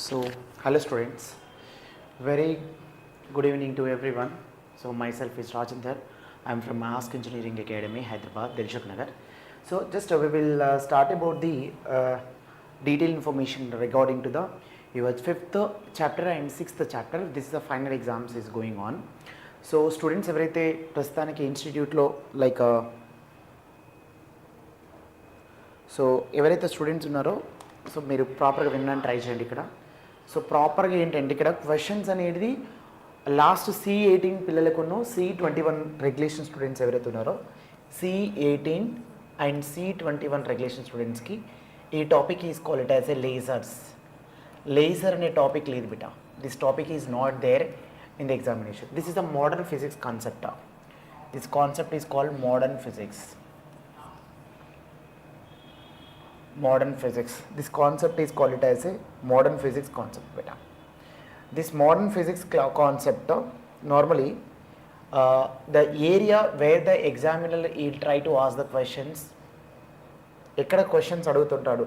So, hello students, very good evening to everyone. So, myself is Rajendra. I am from Ask Engineering Academy, Hyderabad, Dilshuk Nagar. So, just we will start about the detailed information regarding to the your 5th chapter and 6th chapter. This is the final exams is going on. So, students ఎవరైతే ప్రస్తుతానికి ఇన్స్టిట్యూట్లో like so ఎవరైతే students ఉన్నారో so మీరు ప్రాపర్గా వినడానికి try చేయండి ఇక్కడ. సో ప్రాపర్గా ఏంటంటే ఇక్కడ క్వశ్చన్స్ అనేది last C18 పిల్లలకును C21 regulation students ఎవరైతే ఉన్నారో C18 అండ్ C21 రెగ్యులేషన్ స్టూడెంట్స్కి ఈ topic is called it as a lasers. Laser అనే టాపిక్ లేదు బిట. This topic is not there in the examination. This is the modern physics concept. This concept is called modern physics. Modern physics. This concept is called it as a modern physics concept beta. This modern physics concept normally the area where the examiner will try to ask the questions. ఎక్కడ questions అడుగుతుంటాడు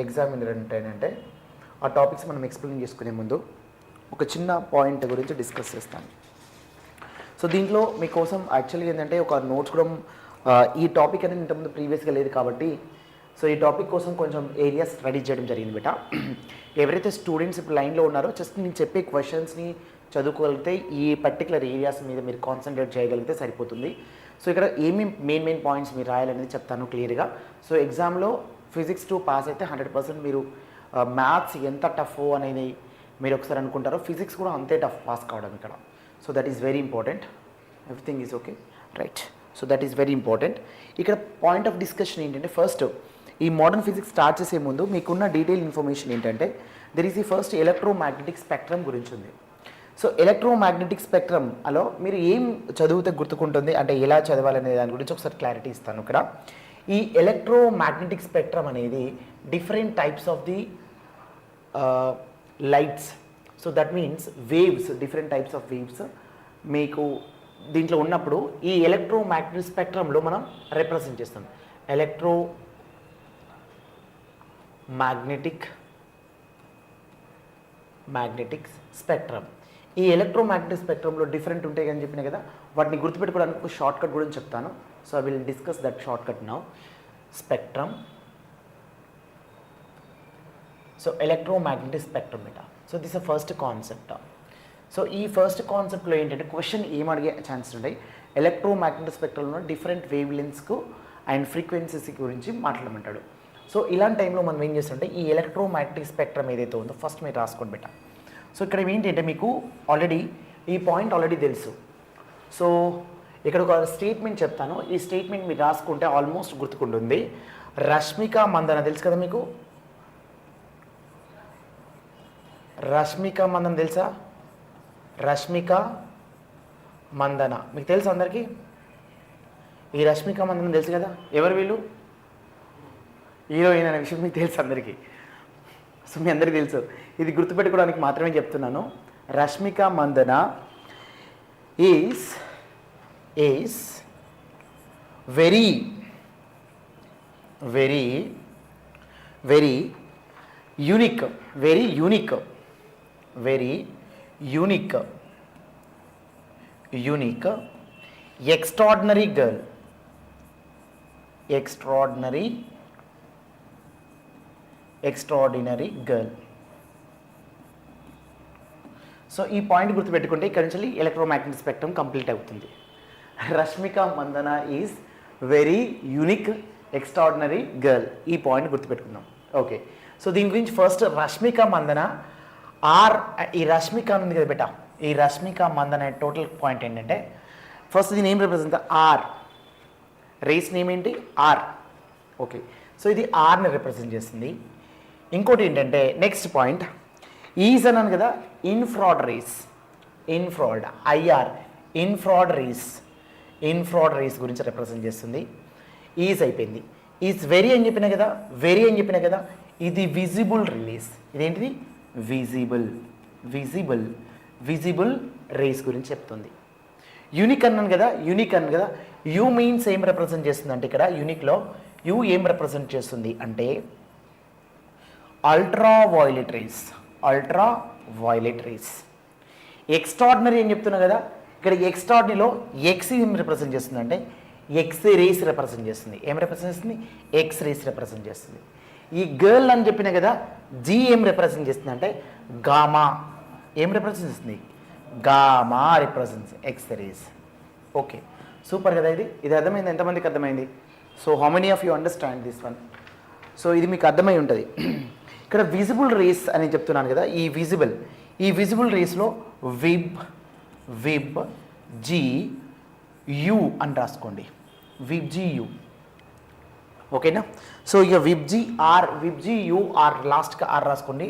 examiner అంటే ఆ topics మనం explain చేసుకునే ముందు ఒక చిన్న point గురించి discuss చేస్తాను. సో దీంట్లో మీకోసం యాక్చువల్గా ఏంటంటే ఒక నోట్స్ కూడా ఈ టాపిక్ అనేది ఇంతకుముందు ప్రీవియస్గా లేదు కాబట్టి సో ఈ టాపిక్ కోసం కొంచెం ఏరియాస్ రెడీ చేయడం జరిగింది బేటా. ఎవరైతే స్టూడెంట్స్ ఇప్పుడు లైన్లో ఉన్నారో జస్ట్ నేను చెప్పే క్వశ్చన్స్ని చదువుకోగలిగితే ఈ పర్టికులర్ ఏరియాస్ మీద మీరు కాన్సన్ట్రేట్ చేయగలిగితే సరిపోతుంది. సో ఇక్కడ ఏమేమి మెయిన్ పాయింట్స్ మీరు రాయాలనేది చెప్తాను క్లియర్గా. సో ఎగ్జామ్లో PHYSICS-2 పాస్ అయితే 100% మీరు మ్యాథ్స్ ఎంత టఫ్ అనేది మీరు ఒకసారి అనుకుంటారో ఫిజిక్స్ కూడా అంతే టఫ్ పాస్ కావడం ఇక్కడ. So that is very important. Everything is okay right. So that is very important. ఇక్కడ పాయింట్ ఆఫ్ డిస్కషన్ ఏంటంటే ఫస్ట్ ఈ మోడర్న్ ఫిజిక్స్ స్టార్ట్ చేసే ముందు మీకున్న డీటెయిల్ ఇన్ఫర్మేషన్ ఏంటంటే there is the first electromagnetic spectrum గురించి ఉంది. సో ఎలక్ట్రోమాగ్నెటిక్ స్పెక్ట్రమ్ అలో మీరు ఏం చదివితే గుర్తుకుంటుంది అంటే ఎలా చదవాలనే దాని గురించి ఒకసారి క్లారిటీ ఇస్తాను ఇక్కడ. ఈ ఎలక్ట్రోమాగ్నెటిక్ స్పెక్ట్రమ్ అనేది different types of the lights. So that means waves, different types of waves మీకు దీంట్లో ఉన్నప్పుడు ఈ ఎలక్ట్రోమాగ్నెటిక్ స్పెక్ట్రమ్లో మనం రిప్రజెంట్ చేస్తాం. Magnetic spectrum. ఈ ఎలక్ట్రోమాగ్నెటిక్ స్పెక్ట్రమ్లో డిఫరెంట్ ఉంటాయి అని చెప్పినా కదా, వాటిని గుర్తుపెట్టుకోవడానికి ఒక షార్ట్ కట్ గురించి చెప్తాను. So I will discuss that shortcut now. Spectrum, so electromagnetic spectrum ఇట. So this a first concept. So ఈ ఫస్ట్ కాన్సెప్ట్లో ఏంటంటే క్వశ్చన్ ఏం అడిగే ఛాన్సెస్ ఉంటాయి, ఎలక్ట్రోమాగ్నెటిక్ స్పెక్ట్రమ్లో డిఫరెంట్ వేవ్ లెంత్స్కు అండ్ ఫ్రీక్వెన్సీస్ గురించి మాట్లాడమంటాడు. సో ఇలాంటి టైంలో మనం ఏం చేస్తుంటే ఈ ఎలక్ట్రోమాగ్నెటిక్ స్పెక్ట్రమ్ ఏదైతే ఉందో ఫస్ట్ మీరు రాసుకొని పెట్టాం. సో ఇక్కడ ఏంటంటే మీకు ఆల్రెడీ ఈ పాయింట్ ఆల్రెడీ తెలుసు. సో ఇక్కడ ఒక స్టేట్మెంట్ చెప్తాను. ఈ స్టేట్మెంట్ మీరు రాసుకుంటే ఆల్మోస్ట్ గుర్తుకుంటుంది. రష్మిక మందన తెలుసు కదా మీకు. రష్మిక మందన తెలుసా? రష్మిక మందన మీకు తెలుసు అందరికీ. ఈ రష్మిక మందన తెలుసు కదా. ఎవరు వీళ్ళు? హీరోయిన్ అనే విషయం మీకు తెలుసు అందరికీ. సో మీ అందరికీ తెలుసు. ఇది గుర్తుపెట్టుకోవడానికి మాత్రమే చెప్తున్నాను. Rashmika Mandanna is very unique extraordinary girl. Extraordinary girl. So ఈ పాయింట్ గుర్తుపెట్టుకుంటే ఇక్కడ నుంచి ఎలక్ట్రోమాగ్నెటిక్ స్పెక్ట్రమ్ కంప్లీట్ అవుతుంది. Rashmika Mandanna is very unique extraordinary girl. ఈ పాయింట్ గుర్తుపెట్టుకుందాం. ఓకే. సో దీని గురించి ఫస్ట్ రష్మిక మందన ఈ రష్మిక ఉంది కదా బేటా. ఈ రష్మిక మందన టోటల్ పాయింట్ ఏంటంటే ఫస్ట్ దీని ఏం రిప్రజెంట్ ఆర్. రేస్ నేమ్ ఏంటి? ఆర్. ఓకే. సో ఇది ఆర్ని రిప్రజెంట్ చేస్తుంది. ఇంకోటి ఏంటంటే నెక్స్ట్ పాయింట్ ఈజ్ అన్నాను కదా, ఇన్ఫ్రాడ్ రేస్. IR ఇన్ఫ్రాడ్ రేస్ గురించి రిప్రజెంట్ చేస్తుంది. ఈజ్ అయిపోయింది. ఈజ్ వెరీ అని చెప్పినా కదా. ఇది విజిబుల్ రిలీజ్. ఇదేంటిది? విజిబుల్ రేస్ గురించి చెప్తుంది. యూనిక్ అన్నాను కదా. యూ మీన్స్ ఏం రిప్రజెంట్ చేస్తుంది అంటే ఇక్కడ యూనిక్లో యూ ఏం రిప్రజెంట్ చేస్తుంది అంటే ultra violet rays. Ultra violet rays. Extraordinary అని చెప్తున్నా కదా, ఇక్కడ ఎక్స్ట్రాడినరీలో ఎక్స్ ఏం రిప్రజెంట్ చేస్తుంది అంటే ఎక్స్ రేస్ రిప్రజెంట్ చేస్తుంది. ఏం రిప్రజెంట్ చేస్తుంది? ఎక్స్ రేస్ రిప్రజెంట్ చేస్తుంది. ఈ గర్ల్ అని చెప్పిన కదా, జీ ఏం రిప్రజెంట్ చేస్తుంది అంటే గామా. ఏం రిప్రజెంట్ చేస్తుంది? Gamma represents X race. Okay, super కదా. ఇది అర్థమైంది? ఎంతమందికి అర్థమైంది? So how many of you understand this one? So ఇది మీకు అర్థమై ఉంటుంది. ఇక్కడ విజిబుల్ రేస్ అని చెప్తున్నాను కదా, ఈ విజిబుల్ రేస్లో విబ్ జీ యు అని రాసుకోండి. విబ్ జీ యు, ఓకేనా? సో ఇక విబ్ జీ యు ఆర్ లాస్ట్గా ఆర్ రాసుకోండి,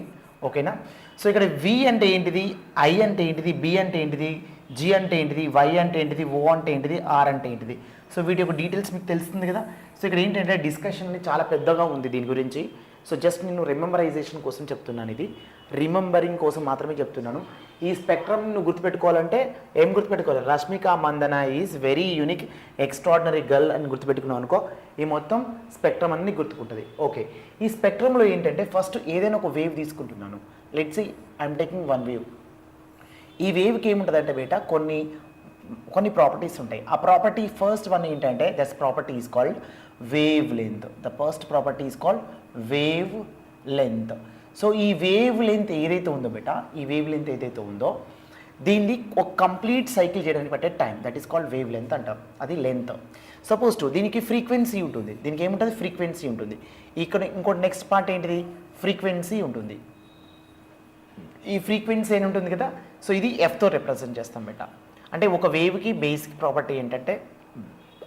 ఓకేనా? సో ఇక్కడ వి అంటే ఏంటిది, ఐ అంటే ఏంటిది, బి అంటే ఏంటిది, జీ అంటే ఏంటిది, వై అంటే ఏంటిది, ఓ అంటే ఏంటిది, ఆర్ అంటే ఏంటిది. సో వీటి యొక్క డీటెయిల్స్ మీకు తెలుస్తుంది కదా. సో ఇక్కడ ఏంటంటే డిస్కషన్ చాలా పెద్దగా ఉంది దీని గురించి. సో జస్ట్ నేను రిమెంబరైజేషన్ కోసం చెప్తున్నాను, ఇది రిమెంబరింగ్ కోసం మాత్రమే చెప్తున్నాను. ఈ స్పెక్ట్రమ్ నువ్వు గుర్తుపెట్టుకోవాలంటే ఏం గుర్తుపెట్టుకోవాలి? Rashmika Mandanna is very unique extraordinary girl అని గుర్తుపెట్టుకున్నావు అనుకో, ఈ మొత్తం స్పెక్ట్రమ్ అన్ని గుర్తుకుంటుంది. ఓకే, ఈ స్పెక్ట్రమ్లో ఏంటంటే ఫస్ట్ ఏదైనా ఒక వేవ్ తీసుకుంటున్నాను. Let's see I'm taking one wave. ఈ వేవ్కి ఏముంటుందంటే బేటా కొన్ని ప్రాపర్టీస్ ఉంటాయి. ఆ ప్రాపర్టీ ఫస్ట్ వన్ ఏంటంటే this property is called wavelength. The first property is called wavelength. So ఈ వేవ్ లెంత్ ఏదైతే ఉందో బేటా, ఈ వేవ్ లెంత్ ఏదైతే ఉందో దీన్ని ఒక కంప్లీట్ సైకిల్ చేయడానికి పట్టే time, that is called wave length అంటాం. అది లెంత్. సపోజ్ టు దీనికి ఫ్రీక్వెన్సీ ఉంటుంది. దీనికి ఏముంటుంది? ఫ్రీక్వెన్సీ ఉంటుంది. ఇక్కడ ఇంకోటి నెక్స్ట్ పార్ట్ ఏంటిది? ఫ్రీక్వెన్సీ ఉంటుంది. ఈ ఫ్రీక్వెన్సీ అని ఉంటుంది కదా, సో ఇది ఎఫ్తో రిప్రజెంట్ చేస్తాం బేటా. అంటే ఒక వేవ్కి బేసిక్ ప్రాపర్టీ ఏంటంటే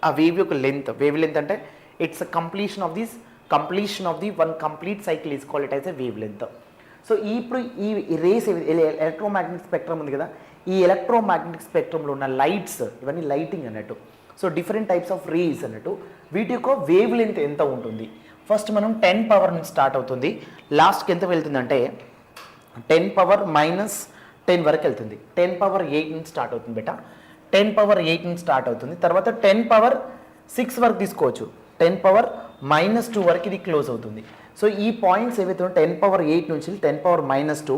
ఆ వేవ్ యొక్క లెంత్. వేవ్ లెంత్ అంటే it's completion of the one complete cycle is called it as a wave length. So ఇప్పుడు ఈ రేస్ ఎలక్ట్రోమాగ్నెటిక్ స్పెక్ట్రమ్ ఉంది కదా, ఈ ఎలక్ట్రోమాగ్నెటిక్ స్పెక్ట్రమ్లో ఉన్న లైట్స్ ఇవన్నీ లైటింగ్ అన్నట్టు. So different types of rays అన్నట్టు. వీటి యొక్క వేవ్ లెంత్ ఎంత ఉంటుంది? ఫస్ట్ మనం 10 పవర్ నుంచి స్టార్ట్ అవుతుంది, లాస్ట్కి ఎంత వెళ్తుందంటే 10 పవర్ -10 వరకు వెళ్తుంది. 10 పవర్ 8 నుంచి స్టార్ట్ అవుతుంది బేటా. 10 పవర్ 8 నుంచి స్టార్ట్ అవుతుంది. తర్వాత 10 పవర్ 6 వరకు తీసుకోవచ్చు. 10 పవర్ -2 వరకు ఇది క్లోజ్ అవుతుంది. సో ఈ పాయింట్స్ ఏవైతే 10 పవర్ 8 నుంచి 10 పవర్ -2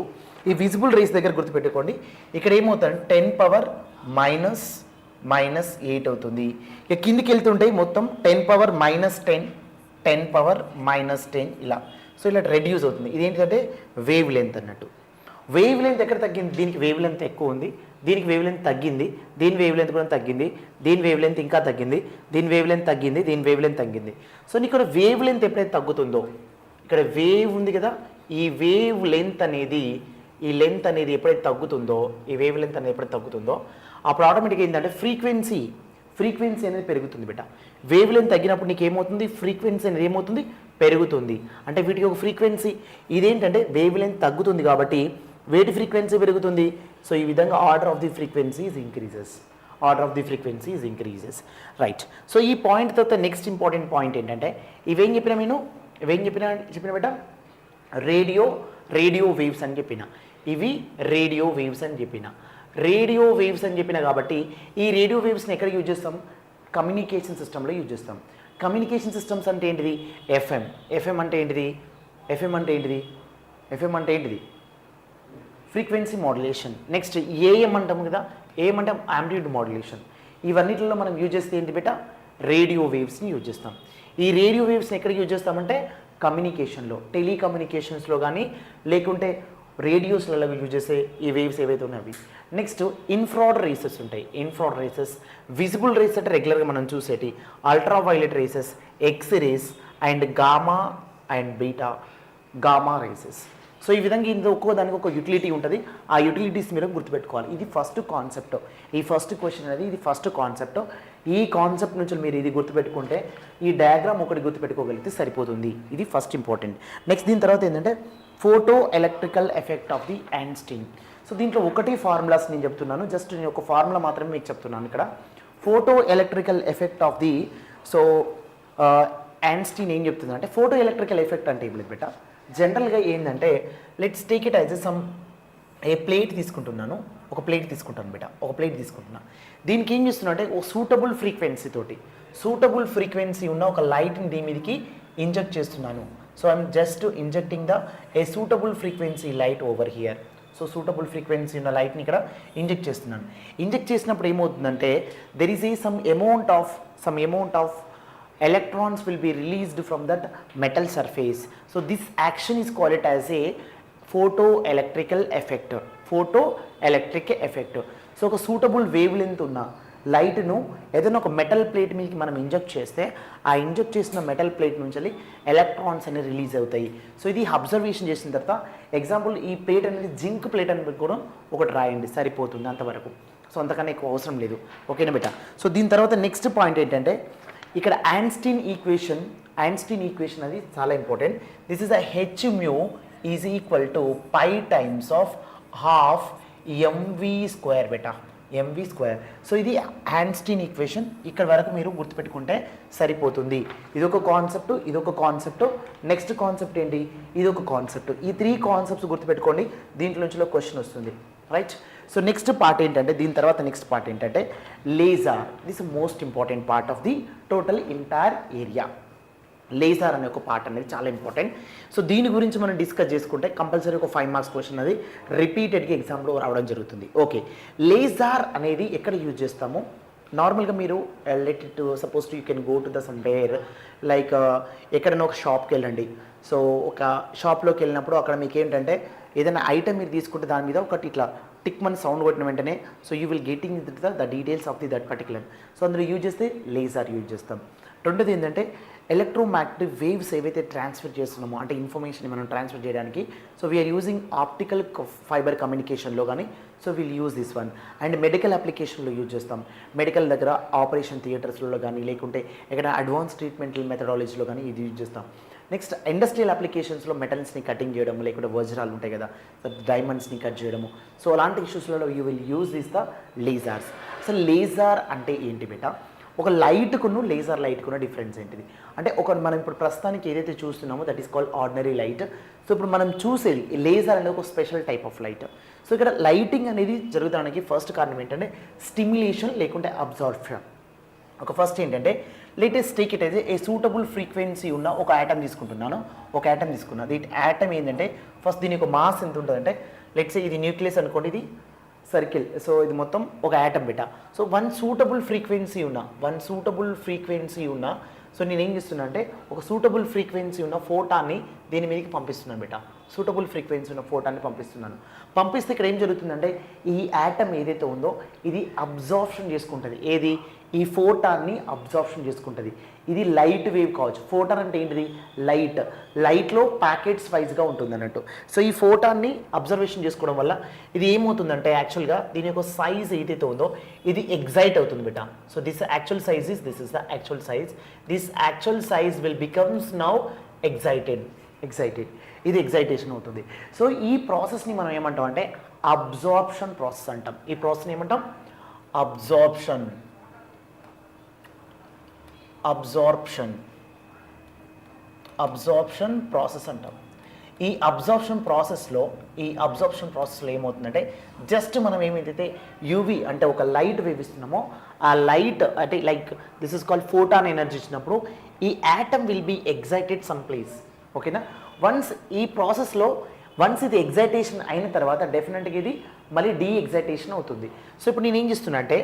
ఈ విజిబుల్ రేస్ దగ్గర గుర్తుపెట్టుకోండి. ఇక్కడ ఏమవుతుంది? 10 పవర్ -8 అవుతుంది. ఇక కిందికి వెళ్తుంటాయి మొత్తం 10 పవర్ -10, 10 పవర్ -10 ఇలా. సో ఇలా రెడ్యూస్ అవుతుంది. ఇదేంటంటే వేవ్ లెంత్ అన్నట్టు. వేవ్ లెంత్ ఎక్కడ తగ్గింది? దీనికి వేవ్ లెంత్ ఎక్కువ ఉంది, దీనికి వేవ్ లెంత్ తగ్గింది, దీని వేవ్ లెంత్ కూడా తగ్గింది, దీని వేవ్ లెంత్ ఇంకా తగ్గింది, దీని వేవ్ లెంత్ తగ్గింది, దీని వేవ్ లెంత్ తగ్గింది. సో ఇక్కడ వేవ్ లెంత్ ఎప్పుడైతే తగ్గుతుందో, ఇక్కడ వేవ్ ఉంది కదా, ఈ వేవ్ లెంత్ అనేది ఎప్పుడైతే తగ్గుతుందో, ఈ వేవ్ లెంత్ అనేది ఎప్పుడైతే తగ్గుతుందో అప్పుడు ఆటోమేటిక్గా ఏంటంటే ఫ్రీక్వెన్సీ అనేది పెరుగుతుంది బేట. వేవ్ లెంత్ తగ్గినప్పుడు నీకు ఏమవుతుంది? ఫ్రీక్వెన్సీ అనేది ఏమవుతుంది? పెరుగుతుంది. అంటే వీటికి ఒక ఫ్రీక్వెన్సీ ఇదేంటంటే వేవ్ లెంత్ తగ్గుతుంది కాబట్టి వేటి ఫ్రీక్వెన్సీ పెరుగుతుంది. సో ఈ విధంగా order of the frequency is increases. Right. So ఈ పాయింట్ తర్వాత నెక్స్ట్ ఇంపార్టెంట్ పాయింట్ ఏంటంటే ఇవేం చెప్పిన బేట రేడియో వేవ్స్ అని చెప్పిన. ఇవి రేడియో వేవ్స్ అని చెప్పిన కాబట్టి ఈ రేడియో వేవ్స్ని ఎక్కడ యూజ్ చేస్తాం? కమ్యూనికేషన్ సిస్టంలో యూజ్ చేస్తాం. కమ్యూనికేషన్ సిస్టమ్స్ అంటే ఏంటిది? ఎఫ్ఎం అంటే ఏంటిది? Frequency modulation. నెక్స్ట్ ఏఎం అంటాం కదా, ఏఎం అంటే యాంప్లిట్యూడ్ మాడ్యులేషన్. ఇవన్నిటిలో మనం యూజ్ చేస్తే ఏంటి బేటా? రేడియో వేవ్స్ని యూజ్ చేస్తాం. ఈ రేడియో వేవ్స్ని ఎక్కడ యూజ్ చేస్తామంటే కమ్యూనికేషన్లో, టెలికమ్యూనికేషన్స్లో కానీ లేకుంటే రేడియోస్లలో యూజ్ చేసే ఈ వేవ్స్ ఏవైతే ఉన్నాయో. నెక్స్ట్ ఇన్ఫ్రాడ్ రేసెస్ ఉంటాయి. విజిబుల్ రేస్ అంటే రెగ్యులర్గా మనం చూసేటి ultraviolet rays, X rays and gamma and beta gamma rays. So ఈ విధంగా ఇందులో ఒక్కో దానికి ఒక యూటిలిటీ ఉంటుంది. ఆ యూటిలిటీస్ మీరు గుర్తుపెట్టుకోవాలి. ఇది ఫస్ట్ కాన్సెప్ట్. ఈ ఫస్ట్ క్వశ్చన్ అనేది ఇది ఫస్ట్ కాన్సెప్ట్. ఈ కాన్సెప్ట్ నుంచి మీరు ఇది గుర్తుపెట్టుకుంటే ఈ డయాగ్రామ్ ఒకటి గుర్తుపెట్టుకోగలిగితే సరిపోతుంది. ఇది ఫస్ట్ ఇంపార్టెంట్. నెక్స్ట్ దీని తర్వాత ఏంటంటే photo electrical effect of the Einstein. So దీంట్లో ఒకటి ఫార్ములాస్ నేను చెప్తున్నాను, జస్ట్ నేను ఒక ఫార్ములా మాత్రమే మీకు చెప్తున్నాను. ఇక్కడ photo electrical effect of the Einstein ఏం చెప్తుంది అంటే ఫోటో ఎలక్ట్రికల్ ఎఫెక్ట్ అంటే ఏం లేదు బేటా. జనరల్గా ఏంటంటే let's take it as A plate తీసుకుంటున్నాను. ఒక ప్లేట్ తీసుకుంటున్నా. దీనికి ఏం చేస్తున్నా అంటే ఒక సూటబుల్ ఫ్రీక్వెన్సీ ఉన్న ఒక లైట్ని దీని మీదకి ఇంజెక్ట్ చేస్తున్నాను. So I'm just injecting a suitable frequency light over here. So suitable frequency ఉన్న లైట్ని ఇక్కడ ఇంజెక్ట్ చేస్తున్నాను. ఇంజెక్ట్ చేసినప్పుడు ఏమవుతుందంటే there is some amount of electrons will be released from that metal surface. So this action is called as a photoelectric effect. So ఒక suitable wave length ఉన్న లైట్ను ఏదైనా ఒక మెటల్ ప్లేట్ మీదకి మనం ఇంజెక్ట్ చేస్తే ఆ ఇంజెక్ట్ చేసిన మెటల్ ప్లేట్ నుంచి ఎలక్ట్రాన్స్ అనేవి రిలీజ్ అవుతాయి. సో ఇది అబ్జర్వేషన్ చేసిన తర్వాత ఎగ్జాంపుల్ ఈ ప్లేట్ అనేది జింక్ ప్లేట్ అని కూడా ఒకటి రాయండి, సరిపోతుంది అంతవరకు. సో అంతకన్నా ఎక్కువ అవసరం లేదు. ఓకేనా బేటా? సో దీని తర్వాత నెక్స్ట్ పాయింట్ ఏంటంటే ఇక్కడ ఐన్స్టీన్ ఈక్వేషన్ అది చాలా important. This is H mu is equal to pi times of half MV square బేటా, ఎంవి స్క్వేర్. సో ఇది ఐన్స్టీన్ ఈక్వేషన్. ఇక్కడ వరకు మీరు గుర్తుపెట్టుకుంటే సరిపోతుంది. ఇదొక కాన్సెప్ట్. నెక్స్ట్ కాన్సెప్ట్ ఏంటి? ఇదొక కాన్సెప్ట్. ఈ 3 కాన్సెప్ట్స్ గుర్తుపెట్టుకోండి. దీంట్లో నుంచి క్వశ్చన్ వస్తుంది, రైట్? సో నెక్స్ట్ పార్ట్ ఏంటంటే laser. This most important part of the total entire area. Laser అనే ఒక పార్ట్ అనేది చాలా ఇంపార్టెంట్. సో దీని గురించి మనం డిస్కస్ చేసుకుంటే కంపల్సరీ ఒక 5 మార్క్స్ క్వశ్చన్ అది రిపీటెడ్గా ఎగ్జామ్లో రావడం జరుగుతుంది. ఓకే, లేజర్ అనేది ఎక్కడ యూజ్ చేస్తాము? నార్మల్గా మీరు let it suppose you can go to the somewhere like ఎక్కడైనా ఒక షాప్కి వెళ్ళండి. సో ఒక షాప్లోకి వెళ్ళినప్పుడు అక్కడ మీకు ఏంటంటే ఏదైనా ఐటమ్ మీరు తీసుకుంటే దాని మీద ఒకటి ఇట్లా టిక్ మన సౌండ్ కొట్టిన వెంటనే so you will getting the details of that particular. So అందులో యూజ్ చేస్తే లేజర్ యూజ్ చేస్తాం. రెండోది ఏంటంటే ఎలక్ట్రోమాగ్నెటిక్ వేవ్స్ ఏవైతే ట్రాన్స్ఫర్ చేస్తున్నామో అంటే ఇన్ఫర్మేషన్ మనం ట్రాన్స్ఫర్ చేయడానికి so we are using optical fibre కమ్యూనికేషన్లో కానీ so will use this one. And medical అప్లికేషన్లో యూజ్ చేస్తాం. మెడికల్ దగ్గర ఆపరేషన్ థియేటర్స్లో కానీ లేకుంటే ఎక్కడ అడ్వాన్స్ ట్రీట్మెంటల్ మెథడాలజీలో కానీ ఇది యూజ్ చేస్తాం. నెక్స్ట్ ఇండస్ట్రియల్ అప్లికేషన్స్లో మెటల్స్ని కటింగ్ చేయడం లేకుంటే వజ్రాలు ఉంటాయి కదా, డైమండ్స్ని కట్ చేయడము. సో అలాంటి ఇష్యూస్లలో you will use this the lasers. అసలు లేజర్ అంటే ఏంటి బేటా? ఒక లైట్కును లేజర్ లైట్కున్న డిఫరెన్స్ ఏంటిది అంటే మనం ఇప్పుడు ప్రస్తుతానికి ఏదైతే చూస్తున్నామో that is called ordinary light. So ఇప్పుడు మనం చూసేది లేజర్ అనేది ఒక special type of light. So ఇక్కడ లైటింగ్ అనేది జరుగుతానికి ఫస్ట్ కారణం ఏంటంటే స్టిమ్యులేషన్ లేకుంటే అబ్జార్ప్షన్. ఒక ఫస్ట్ ఏంటంటే లేటెస్ట్ టేక్ ఇట్ అయితే ఏ సూటబుల్ ఫ్రీక్వెన్సీ ఉన్న ఒక యాటమ్ తీసుకున్నాను. ఈ యాటమ్ ఏంటంటే ఫస్ట్ దీని యొక్క మాస్ ఎంత ఉంటుందంటే లెట్స్ ఇది న్యూక్లియస్ అనుకోండి, ఇది సర్కిల్. సో ఇది మొత్తం ఒక యాటమ్ బేటా. సో వన్ సూటబుల్ ఫ్రీక్వెన్సీ ఉన్న సో నేను ఏం చేస్తున్నా అంటే ఒక సూటబుల్ ఫ్రీక్వెన్సీ ఉన్న ఫోటాన్ని దీని మీదకి పంపిస్తున్నాను బేటా. సూటబుల్ ఫ్రీక్వెన్సీ ఉన్న ఫోటాన్ని పంపిస్తే ఇక్కడ ఏం జరుగుతుందంటే ఈ యాటమ్ ఏదైతే ఉందో ఇది అబ్జార్ప్షన్ చేసుకుంటుంది. ఏది? ఈ ఫోటాన్ని అబ్జార్ప్షన్ చేసుకుంటుంది. ఇది లైట్ వేవ్ కావచ్చు. ఫోటాన్ అంటే ఏంటిది? లైట్లో ప్యాకెట్స్ వైజ్గా ఉంటుంది అన్నట్టు. సో ఈ ఫోటాన్ని అబ్జర్వేషన్ చేసుకోవడం వల్ల ఇది ఏమవుతుందంటే యాక్చువల్గా దీని యొక్క సైజ్ ఏదైతే ఉందో ఇది ఎగ్జైట్ అవుతుంది బేటా. So this actual size this is the actual size. This actual size will becomes now excited. ఇది ఎగ్జైటేషన్ అవుతుంది. సో ఈ ప్రాసెస్ని మనం ఏమంటాం అంటే అబ్జార్ప్షన్ ప్రాసెస్ అంటాం. ఈ ప్రాసెస్ని ఏమంటాం? అబ్జార్ప్షన్ ప్రాసెస్ అంటాం. ఈ అబ్జార్ప్షన్ ప్రాసెస్లో ఏమవుతుందంటే జస్ట్ మనం ఏమైతే యూవి అంటే ఒక లైట్ వేవ్ ఇస్తున్నామో ఆ లైట్ అంటే like this is called photon energy ఇచ్చినప్పుడు ఈ atom will be excited some place. ఓకేనా? ఈ ప్రాసెస్లో వన్స్ ఇది ఎగ్జైటేషన్ అయిన తర్వాత డెఫినెట్గా ఇది మళ్ళీ డీ ఎగ్జైటేషన్ అవుతుంది. సో ఇప్పుడు నేను ఏం చేస్తున్నా అంటే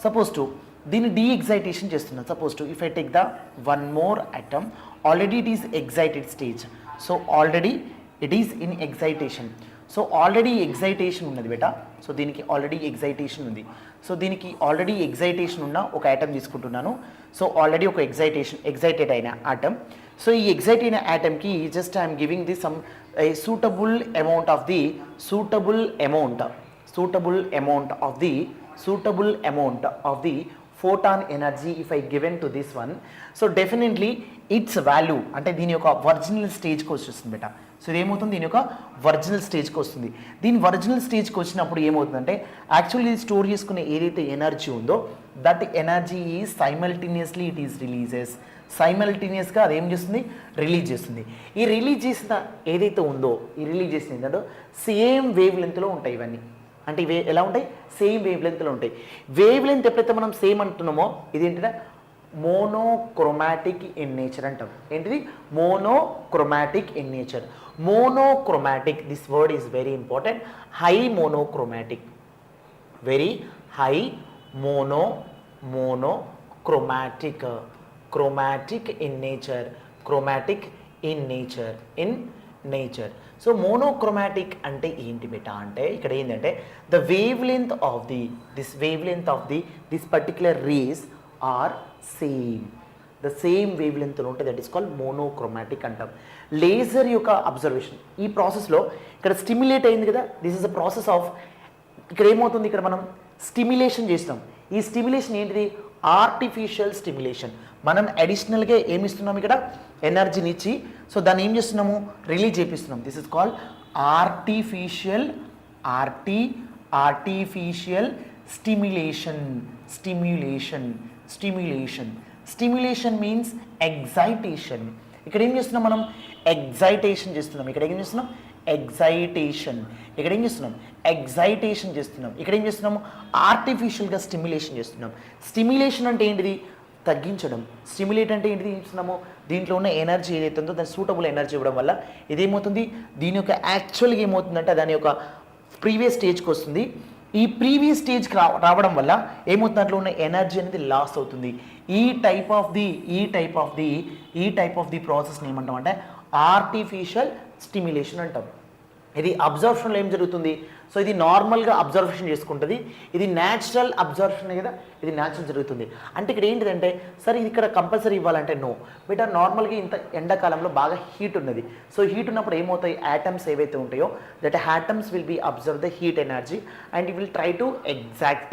సపోజ్ టు దీన్ని డీ ఎగ్జైటేషన్ చేస్తున్నాను. Suppose to if I take the one more atom already it is excited stage. So already it is in excitation. So already excitation ఉన్నది బేటా. సో దీనికి ఆల్రెడీ ఎగ్జైటేషన్ ఉంది. సో దీనికి already excitation ఉన్న ఒక atom తీసుకుంటున్నాను. So already ఒక excited అయిన ఆటమ్. సో ఈ ఎగ్జైట్ అయిన యాటమ్కి just I'm giving the some suitable amount of the photon energy if I given to this one. So definitely its value అంటే దీని యొక్క ఒరిజినల్ స్టేజ్కి వచ్చేస్తుంది బేటా. సో ఏమవుతుంది? దీని యొక్క ఒరిజినల్ స్టేజ్కి వస్తుంది. దీని ఒరిజినల్ స్టేజ్కి వచ్చినప్పుడు ఏమవుతుందంటే యాక్చువల్లీ ఇది స్టోర్ చేసుకునే ఏదైతే ఎనర్జీ ఉందో that energy is simultaneously it is సైమల్టేనియస్గా అది ఏం చేస్తుంది? రిలీజ్ చేస్తుంది. ఈ రిలీజ్ చేసిన ఏదైతే ఉందో ఏంటంటే సేమ్ వేవ్ లెంత్లో ఉంటాయి ఇవన్నీ. అంటే ఇవి ఎలా ఉంటాయి? సేమ్ వేవ్ లెంత్లో ఉంటాయి. వేవ్ లెంత్ ఎప్పుడైతే మనం సేమ్ అంటున్నామో ఇది ఏంటంటే మోనోక్రోమాటిక్ ఇన్ నేచర్ అంటాం. ఏంటిది? Monochromatic in nature. Monochromatic, this word is very important. High monochromatic, very high monochromatic, chromatic in nature, chromatic in nature. So monochromatic అంటే ఏంటి బేటా అంటే ఇక్కడ ఏంటంటే the wavelength of this particular rays are same, the same wave లెంత్లో ఉంటే that is called monochromatic అంటాం. Laser యొక్క అబ్జర్వేషన్ ఈ ప్రాసెస్లో ఇక్కడ స్టిమ్యులేట్ అయింది కదా, this is the process of, ఇక్కడ ఏమవుతుంది, ఇక్కడ మనం స్టిమ్యులేషన్ చేస్తాం. ఈ స్టిమ్యులేషన్ ఏంటిది? Artificial stimulation. మనం అడిషనల్గా ఏమి ఇస్తున్నాం ఇక్కడ? ఎనర్జీని ఇచ్చి, సో దాన్ని ఏం చేస్తున్నాము? రిలీజ్ చేపిస్తున్నాం. This is called artificial stimulation means excitation. ఇక్కడ ఏం చేస్తున్నాం మనం? ఎగ్జైటేషన్ చేస్తున్నాం. ఇక్కడ ఏం చేస్తున్నాం? ఎగ్జైటేషన్ చేస్తున్నాం. ఇక్కడ ఏం చేస్తున్నాము? ఆర్టిఫిషియల్గా స్టిమ్యులేషన్ చేస్తున్నాం. స్టిమ్యులేషన్ అంటే ఏంటిది? తగ్గించడం. స్టిమ్యులేట్ అంటే ఏంటిది ఇస్తున్నాము? దీంట్లో ఉన్న ఎనర్జీ ఏదైతే ఉందో దాని సూటబుల్ ఎనర్జీ ఇవ్వడం వల్ల ఇదేమవుతుంది? దీని యొక్క యాక్చువల్గా ఏమవుతుందంటే దాని యొక్క ప్రీవియస్ స్టేజ్కి వస్తుంది. ఈ ప్రీవియస్ స్టేజ్కి రావడం వల్ల ఏమవుతుంది? దాంట్లో ఉన్న ఎనర్జీ అనేది లాస్ అవుతుంది. ఈ టైప్ ఆఫ్ ది ప్రాసెస్ని ఏమంటాం అంటే ఆర్టిఫిషియల్ స్టిమ్యులేషన్ అంటాం. ఇది అబ్జర్ప్షన్లో ఏం జరుగుతుంది? సో ఇది నార్మల్గా అబ్జర్వేషన్ చేసుకుంటుంది, ఇది న్యాచురల్ అబ్జర్ప్షన్ కదా, ఇది న్యాచురల్ జరుగుతుంది. అంటే ఇక్కడ ఏంటిదంటే సరే ఇది ఇక్కడ కంపల్సరీ ఇవ్వాలంటే నో బట్ నార్మల్గా ఇంత ఎండాకాలంలో బాగా హీట్ ఉన్నది. సో హీట్ ఉన్నప్పుడు ఏమవుతాయి? యాటమ్స్ ఏవైతే ఉంటాయో that atoms will be observe the heat energy and it will try to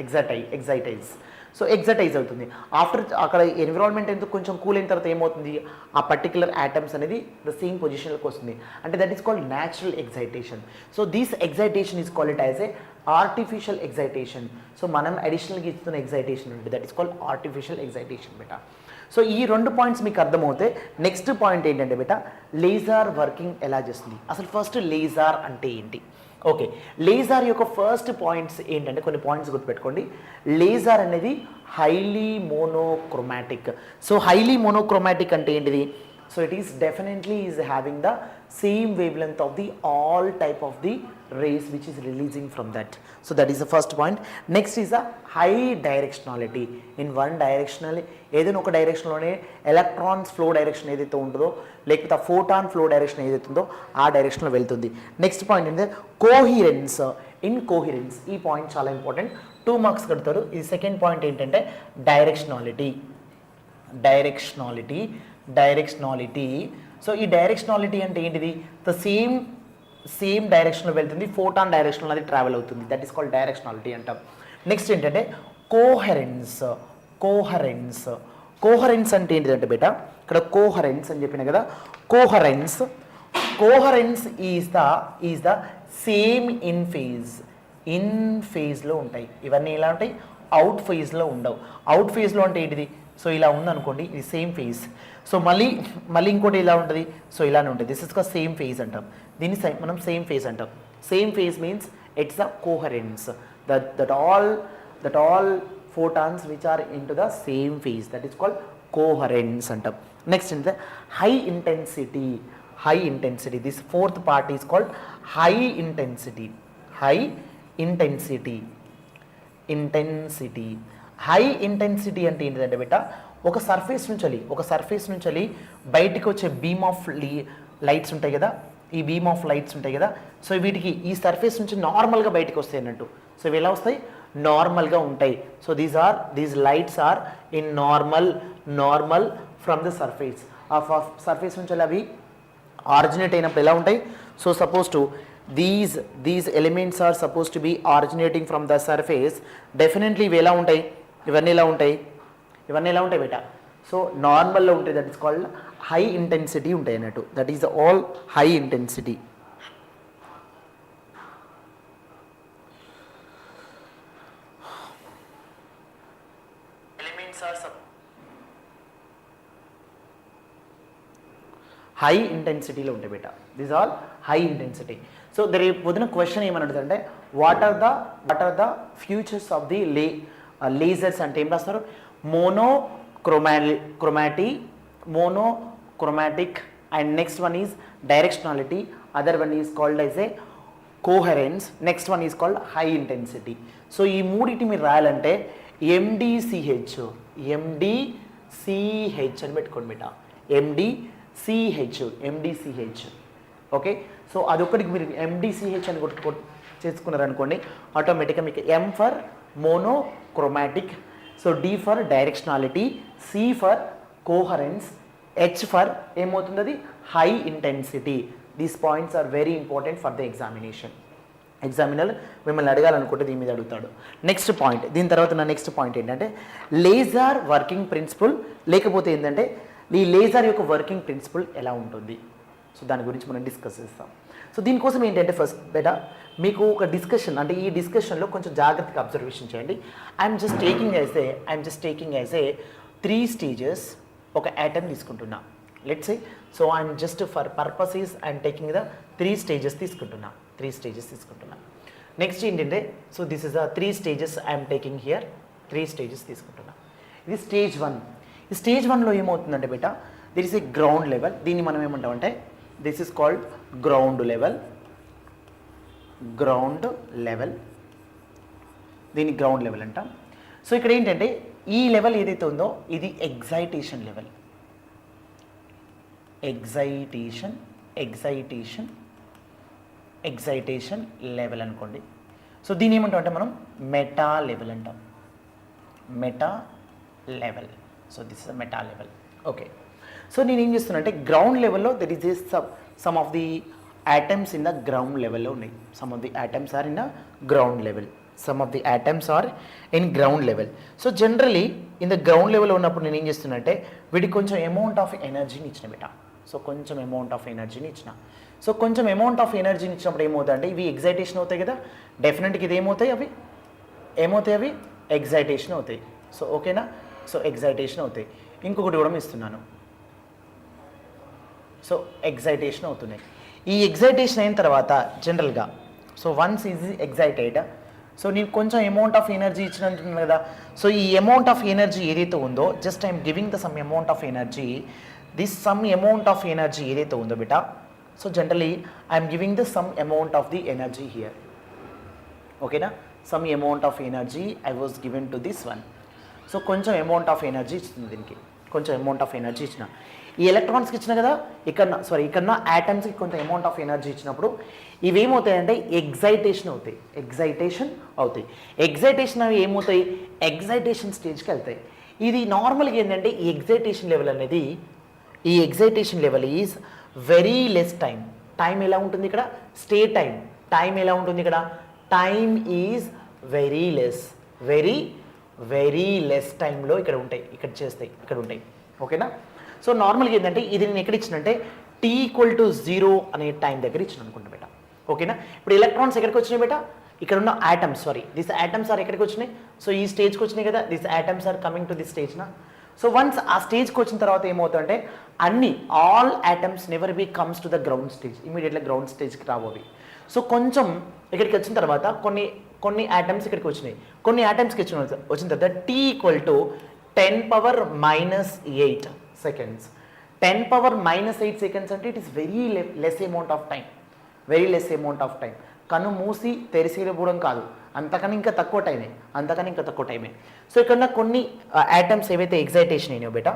excitise. So excitise అవుతుంది. ఆఫ్టర్ అక్కడ ఎన్విరాన్మెంట్ ఎందుకు కొంచెం కూల్ అయిన తర్వాత ఏమవుతుంది? ఆ పర్టికులర్ యాటమ్స్ అనేది ద సేమ్ పొజిషన్లోకి వస్తుంది. అంటే that is called natural excitation. So this excitation is called it as A artificial excitation. So మనం అడిషనల్గా ఇస్తున్న ఎగ్జైటేషన్ ఉంటుంది, that is called artificial excitation beta. So ఈ రెండు పాయింట్స్ మీకు అర్థమవుతే నెక్స్ట్ పాయింట్ ఏంటంటే బేటా లేజర్ వర్కింగ్ ఎలా చేస్తుంది? అసలు ఫస్ట్ లేజర్ అంటే ఏంటి? ఓకే, లేజర్ యొక్క ఫస్ట్ పాయింట్స్ ఏంటంటే కొన్ని పాయింట్స్ గుర్తుపెట్టుకోండి. లేజర్ అనేది highly monochromatic. So highly monochromatic అంటే ఏంటిది? So it is definitely is having the same wave length of the all type of the rays which is releasing from that. So that is the first point. Next is a high directionality. In one directionally ఏదైనా ఒక డైరెక్షన్లోనే electrons flow direction ఏదైతే ఉంటుందో లేకపోతే ఆ photon flow direction ఏదైతే ఉందో ఆ డైరెక్షన్లో వెళ్తుంది. నెక్స్ట్ పాయింట్ ఏంటంటే కోహిరెన్స్. ఇన్కోహిరెన్స్, ఈ పాయింట్ చాలా ఇంపార్టెంట్, 2 మార్క్స్ కడతారు. ఈ సెకండ్ పాయింట్ ఏంటంటే డైరెక్షనాలిటీ. సో ఈ డైరెక్షనాలిటీ అంటే ఏంటిది? ద సేమ్ డైరెక్షన్లో వెళ్తుంది, ఫోటాన్ డైరెక్షన్లో అది ట్రావెల్ అవుతుంది, దట్ ఈస్ కాల్డ్ డైరెక్షనాలిటీ అంటాం. నెక్స్ట్ ఏంటంటే కోహరెన్స్ అంటే ఏంటిదంటే బేటా ఇక్కడ కోహరెన్స్ అని చెప్పిన కదా, coherence is the same in ఫేజ్లో ఉంటాయి. ఇవన్నీ ఎలా ఉంటాయి? అవుట్ ఫేజ్లో ఉండవు. అవుట్ ఫేజ్లో అంటే ఏంటిది? సో ఇలా ఉందనుకోండి, ఇది సేమ్ ఫేజ్. సో మళ్ళీ ఇంకోటి ఇలా ఉంటుంది, సో ఇలానే ఉంటుంది, దిస్ ఇస్ కా సేమ్ ఫేజ్ అంటాం. దీన్ని మనం సేమ్ ఫేజ్ అంటాం. Same phase means it's a coherence, that all photons which are into the same phase, that is called coherence antam. Next in the high intensity, this fourth part is called high intensity. High intensity అంటే ఏంటంటే బేటా ఒక surface నుంచి బయటికి వచ్చే beam of lights ఉంటాయి కదా, ఈ beam of lights ఉంటాయి కదా, సో వీటికి ఈ సర్ఫేస్ నుంచి నార్మల్గా బయటికి వస్తాయి అన్నట్టు. సో ఇవి ఎలా వస్తాయి? నార్మల్గా ఉంటాయి. So these lights are in normal from the surface. ఆ సర్ఫేస్ నుంచి అవి ఆరిజినేట్ అయినప్పుడు ఎలా ఉంటాయి? So suppose to these elements are suppose to be originating from the surface. Definitely ఇవి ఎలా ఉంటాయి? ఇవన్నీ ఎలా ఉంటాయి బేటా? సో నార్మల్లో ఉంటాయి, that is called high intensity ఉంటాయి అన్నట్టు, that is all high intensity. High ఇంటెన్సిటీలో ఉంటాయి బేటా, this all high intensity. So రేపు పొద్దున క్వశ్చన్ ఏమని అడుగుతుందంటే what are the futures of the lasers అంటే ఏం రాస్తారు? chromatic, monochromatic, and next one is directionality, other one is called as a coherence, next one is called high intensity. So ఈ మూడిటి మీరు రాయాలంటే MDCH అని పెట్టుకోండి బిడ్డ, MDCH. ఓకే, సో అదొక్కడికి మీరు MDCH అని చేసుకున్నారనుకోండి, ఆటోమేటిక్గా మీకు M for monochromatic, so D for directionality, C for coherence, H for ఏమవుతుంది అది high intensity. These points are very important for the examination. Examiner మిమ్మల్ని అడగాలనుకుంటే దీని మీద అడుగుతాడు. నెక్స్ట్ పాయింట్, దీని తర్వాత నా నెక్స్ట్ పాయింట్ ఏంటంటే లేజర్ వర్కింగ్ ప్రిన్సిపల్, లేకపోతే ఏంటంటే ఈ లేజర్ యొక్క వర్కింగ్ ప్రిన్సిపల్ ఎలా ఉంటుంది, సో దాని గురించి మనం డిస్కస్ చేస్తాం. సో దీనికోసం ఏంటంటే ఫస్ట్ బెటా మీకు ఒక డిస్కషన్, అంటే ఈ డిస్కషన్లో కొంచెం జాగ్రత్తగా అబ్జర్వేషన్ చేయండి. I'm just taking as a 3 stages ఒక యాటమ్ తీసుకుంటున్నా, let's say. So I'm just for purposes I'm taking the 3 stages తీసుకుంటున్నా. నెక్స్ట్ ఏంటంటే, so this is the 3 stages I'm taking here, 3 stages తీసుకుంటున్నా. ఇది స్టేజ్ 1. ఈ స్టేజ్ 1లో ఏమవుతుందంటే బేటా, this is a ground level. దీన్ని మనం ఏమంటామంటే this is called ground level, దీన్ని గ్రౌండ్ లెవెల్ అంటాం. సో ఇక్కడ ఏంటంటే ఈ లెవెల్ ఏదైతే ఉందో ఇది ఎగ్జైటేషన్ లెవెల్, ఎగ్జైటేషన్ లెవెల్ అనుకోండి. సో దీన్ని ఏమంటాం అంటే మనం మెటా లెవెల్ అంటాం, so this is meta level. Okay, so నేను ఏం చేస్తున్నా అంటే గ్రౌండ్ లెవెల్లో that is some of the atoms in the ground level లో ఉన్నాయి. some of the atoms are in the ground level. So generally in the ground level ఉన్నప్పుడు నేను ఏం చేస్తున్నట్టే వీడికి కొంచెం అమౌంట్ ఆఫ్ ఎనర్జీని ఇచ్చిన బేట. సో కొంచెం అమౌంట్ ఆఫ్ ఎనర్జీని ఇచ్చినప్పుడు ఏమవుతాయి అంటే ఇవి ఎగ్జైటేషన్ అవుతాయి కదా, డెఫినెట్గా ఇది ఏమవుతాయి, అవి ఎగ్జైటేషన్ అవుతాయి. సో ఓకేనా, సో ఎగ్జైటేషన్ అవుతాయి. ఇంకొకటి కూడా ఇస్తున్నాను, సో ఎగ్జైటేషన్ అవుతున్నాయి. ఈ ఎగ్జైటేషన్ అయిన తర్వాత జనరల్గా so once is excited, so నేను కొంచెం అమౌంట్ ఆఫ్ ఎనర్జీ ఇచ్చినట్టున్నాను కదా. సో ఈ అమౌంట్ ఆఫ్ ఎనర్జీ ఏదైతే ఉందో, just I'm giving the some amount of energy, this some amount of energy ఏదైతే ఉందో బేటా, so generally I'm giving the some amount of the energy here. ఓకేనా, some amount of energy I was given to this one. So కొంచెం amount of energy ఇస్తుంది, దీనికి కొంచెం amount of energy ఇచ్చిన. ఈ ఎలక్ట్రాన్స్కి ఇచ్చిన కదా, ఇక్కడ యాటమ్స్కి కొంత అమౌంట్ ఆఫ్ ఎనర్జీ ఇచ్చినప్పుడు ఇవేమవుతాయంటే ఎగ్జైటేషన్ అవుతాయి. ఎగ్జైటేషన్ అవి ఏమవుతాయి, ఎగ్జైటేషన్ స్టేజ్కి వెళ్తాయి. ఇది నార్మల్గా ఏంటంటే ఈ excitation level is very less time ఎలా ఉంటుంది ఇక్కడ, స్టే టైం ఎలా ఉంటుంది ఇక్కడ, టైం ఈజ్ వెరీ లెస్ టైంలో ఇక్కడ ఉంటాయి. ఓకేనా, సో నార్మల్గా ఏంటంటే ఇది నేను ఎక్కడ ఇచ్చినంటే t=0 అనే టైం దగ్గర ఇచ్చిన అనుకుంటా బేట. ఓకేనా, ఇప్పుడు ఎలక్ట్రాన్స్ ఎక్కడికి వచ్చినాయి బేట, ఇక్కడ ఉన్న ఆటమ్స్, దిస్ ఆటమ్స్ ఆర్ ఎక్కడికి వచ్చినాయి, సో ఈ స్టేజ్కి వచ్చినాయి కదా, this atoms are coming to this stage నా. సో వన్స్ ఆ స్టేజ్కి వచ్చిన తర్వాత ఏమవుతుందంటే all atoms never be comes to the ground stage, ఇమీడియట్గా గ్రౌండ్ స్టేజ్కి రాబోవి. సో కొంచెం ఇక్కడికి వచ్చిన తర్వాత కొన్ని ఆటమ్స్ ఇక్కడికి వచ్చినాయి, కొన్ని ఆటమ్స్కి వచ్చిన తర్వాత t=10⁻⁸ seconds. 10⁻⁸ seconds అంటే it is very less amount of time. కన్ను మూసి తెరిసిపోవడం కాదు, అంతకని ఇంకా తక్కువ టైమే. సో ఇక్కడ కొన్ని యాటమ్స్ ఏవైతే ఎగ్జైటేషన్ అయినాయో బేటా,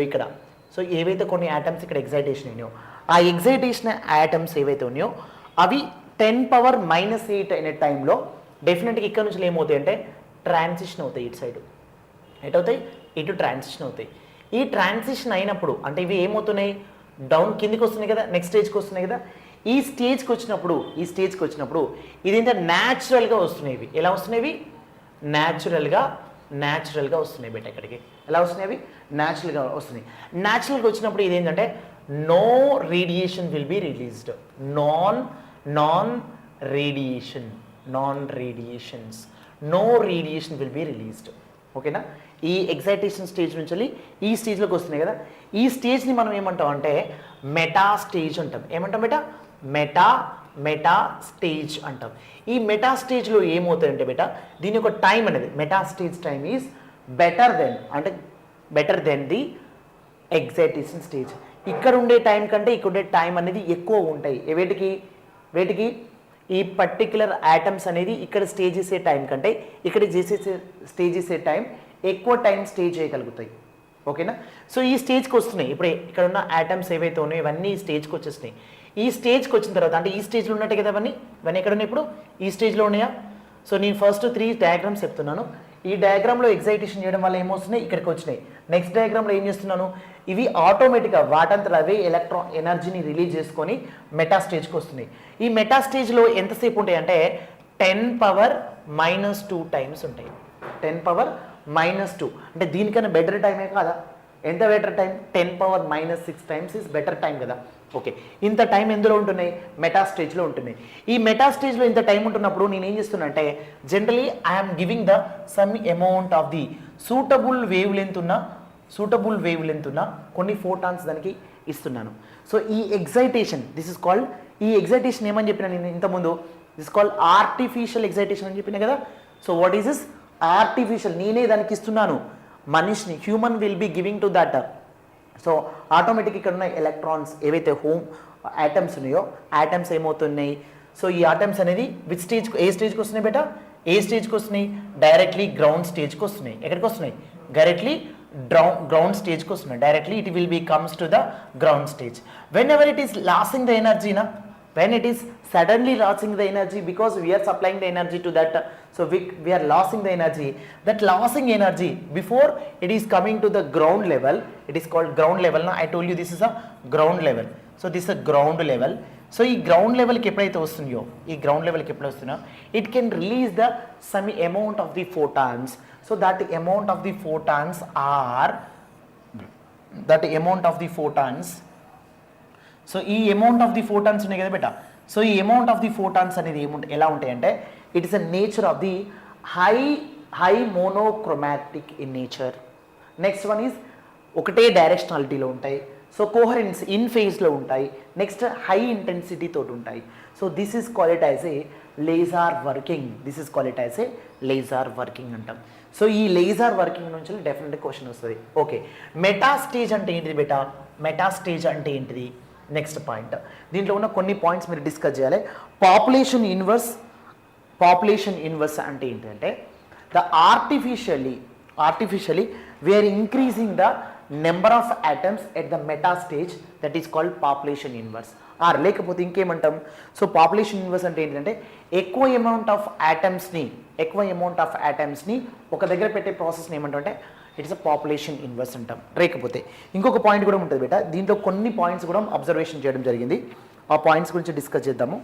ఇక్కడ, సో ఏవైతే కొన్ని యాటమ్స్ ఇక్కడ ఎగ్జైటేషన్ అయినాయో, ఆ ఎగ్జైటేషన్ యాటమ్స్ ఏవైతే ఉన్నాయో అవి 10⁻⁸ అనే టైంలో డెఫినెట్గా ఇక్కడ నుంచి ఏమవుతాయి అంటే ట్రాన్సిషన్ అవుతాయి, ఇటు ట్రాన్సిషన్ అవుతాయి. ఈ ట్రాన్సిషన్ అయినప్పుడు అంటే ఇవి ఏమవుతున్నాయి, డౌన్ కిందికి వస్తున్నాయి కదా, నెక్స్ట్ స్టేజ్కి వస్తున్నాయి కదా. ఈ స్టేజ్కి వచ్చినప్పుడు ఇదేంటే న్యాచురల్గా వస్తున్నాయి. ఇవి ఎలా వస్తున్నాయి, న్యాచురల్గా వస్తున్నాయి బేట. ఇక్కడికి ఎలా వస్తున్నాయి, అవి న్యాచురల్గా వస్తున్నాయి. న్యాచురల్గా వచ్చినప్పుడు ఇదేంటంటే no radiation will be released, non radiation will be released. ఓకేనా, ఈ ఎగ్జైటేషన్ స్టేజ్ నుంచి ఈ స్టేజ్లోకి వస్తున్నాయి కదా, ఈ స్టేజ్ని మనం ఏమంటాం అంటే మెటా స్టేజ్ అంటాం. ఏమంటాం బేటా, మెటా స్టేజ్ అంటాం. ఈ మెటా స్టేజ్లో ఏమవుతాయంటే బేటా, దీని యొక్క టైం అనేది meta stage time is better then the excitation stage. ఇక్కడ ఉండే టైం కంటే ఇక్కడ ఉండే టైం అనేది ఎక్కువ ఉంటాయి. వేటికి ఈ పర్టిక్యులర్ యాటమ్స్ అనేది ఇక్కడ స్టే చేసే టైం కంటే ఇక్కడ స్టే చేసే టైం ఎక్కువ టైం స్టే చేయగలుగుతాయి. ఓకేనా? సో ఈ స్టేజ్కి వస్తున్నాయి. ఇప్పుడు ఇక్కడ ఉన్న యాటమ్స్ ఏవైతే ఉన్నాయో ఇవన్నీ ఈ స్టేజ్కి వచ్చేస్తున్నాయి. ఈ స్టేజ్కి వచ్చిన తర్వాత అంటే ఈ స్టేజ్లో ఉన్నట్టే కదా ఇవన్నీ ఎక్కడ ఉన్నాయి? ఇప్పుడు ఈ స్టేజ్లో ఉన్నాయా? సో నేను ఫస్ట్ 3 డయాగ్రామ్స్ చెప్తున్నాను. ఈ డయాగ్రామ్లో ఎగ్జైటేషన్ చేయడం వల్ల ఏమొస్తున్నాయి? ఇక్కడికి వచ్చినాయి. నెక్స్ట్ డయాగ్రామ్లో ఏం చేస్తున్నాను? ఇవి ఆటోమేటిక్గా వాటంతట అవే ఎలక్ట్రాన్ ఎనర్జీని రిలీజ్ చేసుకొని మెటా స్టేజ్కి వస్తున్నాయి. ఈ మెటా స్టేజ్లో ఎంతసేపు ఉంటాయి అంటే 10⁻² టైమ్స్ ఉంటాయి. 10⁻² అంటే దీనికన్నా బెటర్ టైమే కాదా? ఎంత better time? 10⁻⁻6 times is better time కదా. ఓకే, ఇంత టైం ఎందులో ఉంటున్నాయి? మెటా స్టేజ్లో ఉంటున్నాయి. ఈ మెటా స్టేజ్లో ఇంత టైం ఉంటున్నప్పుడు నేను ఏం చేస్తున్నా అంటే generally I'm giving the some amount of the suitable wave length ఉన్న కొన్ని ఫోటాన్స్ దానికి ఇస్తున్నాను. సో ఈ ఎగ్జైటేషన్ ఈ ఎగ్జైటేషన్ ఏమని చెప్పిన నేను ఇంతకుముందు? దిస్ కాల్డ్ ఆర్టిఫిషియల్ ఎగ్జైటేషన్ అని చెప్పిన కదా. So what is this? Artificial. నేనే దానికి ఇస్తున్నాను. మనిషిని, human will be giving to that. So automatic ఇక్కడ ఉన్న ఎలక్ట్రాన్స్ ఏవైతే యాటమ్స్ ఉన్నాయో యాటమ్స్ ఏమవుతున్నాయి? సో ఈ యాటమ్స్ అనేది ఏ స్టేజ్కి వస్తున్నాయి బేటా? ఏ స్టేజ్కి వస్తున్నాయి? డైరెక్ట్లీ గ్రౌండ్ స్టేజ్కి వస్తున్నాయి. ఎక్కడికి వస్తున్నాయి? డైరెక్ట్లీ గ్రౌండ్ స్టేజ్కి వస్తున్నాయి. Directly it will be comes to the ground stage. When ever it is losing the energy when it is suddenly losing the energy because we are supplying the energy to that, so we are losing the energy. That losing energy before it is coming to the ground level, it is called ground level. Now I told you this is a ground level. So this is a ground level. So ఈ ground level కి ఎప్పుడైతే వస్తుందో it can release the some amount of the photons. So that amount of the photons so ఈ amount of the photons ఉన్నాయి కదా బేటా. So ఈ amount of the photons అనేది ఎలా ఉంటాయంటే it is a nature of the high monochromatic in nature. Next one is ఒకటే డైరెక్షనాలిటీలో ఉంటాయి. So coherence in ఫేజ్లో ఉంటాయి. నెక్స్ట్ హై ఇంటెన్సిటీ తోటి ఉంటాయి. So this is called as A laser working అంటాం. సో ఈ లేజర్ వర్కింగ్ నుంచి డెఫినెట్ క్వశ్చన్ వస్తుంది. ఓకే, మెటా స్టేజ్ అంటే ఏంటిది బేటా? మెటా స్టేజ్ అంటే ఏంటిది? నెక్స్ట్ పాయింట్, దీంట్లో ఉన్న కొన్ని పాయింట్స్ మీరు డిస్కస్ చేయాలి. పాపులేషన్ ఇన్వర్స్ అంటే ఏంటంటే the artificially we are increasing the number of atoms at the meta stage, that is called population inverse. లేకపోతే ఇంకేమంటాం? సో పాపులేషన్ ఇన్వర్స్ అంటే ఏంటంటే ఎక్కువ అమౌంట్ ఆఫ్ యాటమ్స్ని ఒక దగ్గర పెట్టే ప్రాసెస్ని ఏమంటాం అంటే ఇట్స్ అ పాపులేషన్ ఇన్వర్స్ అంటాం. లేకపోతే ఇంకొక పాయింట్ కూడా ఉంటుంది బేటా, దీంట్లో కొన్ని పాయింట్స్ కూడా అబ్జర్వేషన్ చేయడం జరిగింది. ఆ పాయింట్స్ గురించి డిస్కస్ చేద్దాము.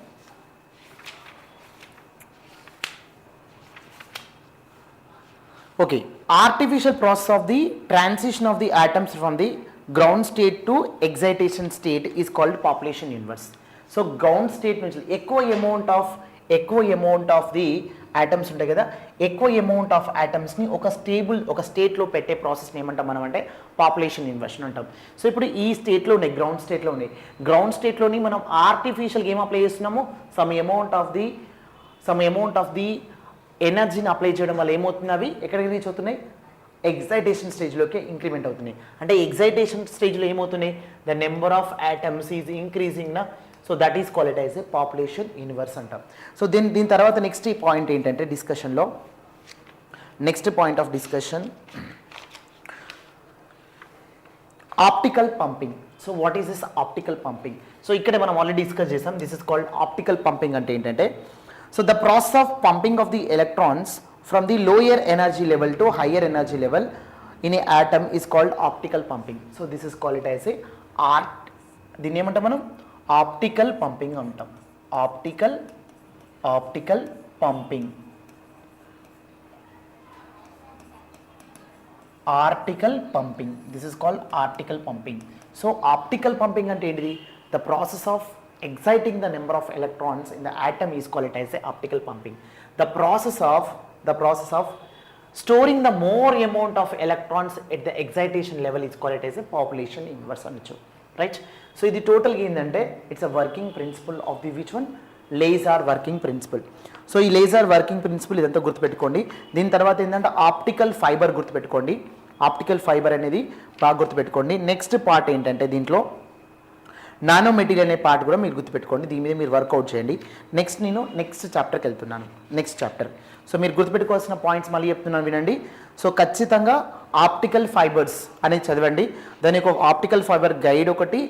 Okay, artificial process of the transition of the atoms from the ground state to excitation state is called population inverse. So ground state నుంచి ఎక్కువ అమౌంట్ ఆఫ్ ది ఆటమ్స్ ఉంటాయి కదా, ఎక్కువ అమౌంట్ ఆఫ్ ఆటమ్స్ని ఒక స్టేట్లో పెట్టే ప్రాసెస్ని ఏమంటాం మనం అంటే పాపులేషన్ ఇన్వర్షన్ అంటాం. సో ఇప్పుడు ఈ స్టేట్లో ఉన్నాయి, గ్రౌండ్ స్టేట్లోని మనం ఆర్టిఫిషియల్గా ఏం అప్లై చేస్తున్నాము? సమ్ అమౌంట్ ఆఫ్ ది ఎనర్జీని అప్లై చేయడం వల్ల ఏమవుతుంది? అవి ఎక్కడికి రీచ్ అవుతున్నాయి? ఎగ్జైటేషన్ స్టేజ్లోకి ఇంక్రిమెంట్ అవుతున్నాయి. అంటే ఎగ్జైటేషన్ స్టేజ్లో ఏమవుతున్నాయి? The number of atoms is increasing నా. So that is called as a population inverse అంటాం. సో దీని తర్వాత నెక్స్ట్ పాయింట్ ఏంటంటే డిస్కషన్లో next point of discussion optical pumping. So what is this optical pumping? So ఇక్కడ మనం ఆల్రెడీ డిస్కస్ చేసాం. This is called optical pumping అంటే ఏంటంటే so the process of pumping of the electrons from the lower energy level to higher energy level in a atom is called optical pumping. So this is called as ఏ దీన్ని ఏమంటాం మనం? Optical pumping అంటాం. Optical pumping, this is called article pumping. So optical pumping అంటే ఏంటిది? The process of exciting the number of electrons in the atom is called as a optical pumping. The process of storing the more amount of electrons at the excitation level is called as a population inverse anachu, right? So ఇది total ఏంటంటే it's a working principle of the which one? Laser working principle. So ఈ laser working principle ఇదంతా గుర్తుపెట్టుకోండి. దీని తర్వాత ఏంటంటే optical fibre గుర్తుపెట్టుకోండి. Optical fibre అనేది బాగా గుర్తుపెట్టుకోండి. నెక్స్ట్ పార్ట్ ఏంటంటే దీంట్లో నానో మెటీరియల్ అనే పార్ట్ కూడా మీరు గుర్తుపెట్టుకోండి. దీని మీద మీరు వర్కౌట్ చేయండి. నేను నెక్స్ట్ చాప్టర్కి వెళ్తున్నాను. Next chapter. సో మీరు గుర్తుపెట్టుకోవాల్సిన పాయింట్స్ మళ్ళీ చెప్తున్నాను వినండి. సో ఖచ్చితంగా ఆప్టికల్ ఫైబర్స్ అనేది చదవండి. దానికి ఒక ఆప్టికల్ ఫైబర్ గైడ్ ఒకటి,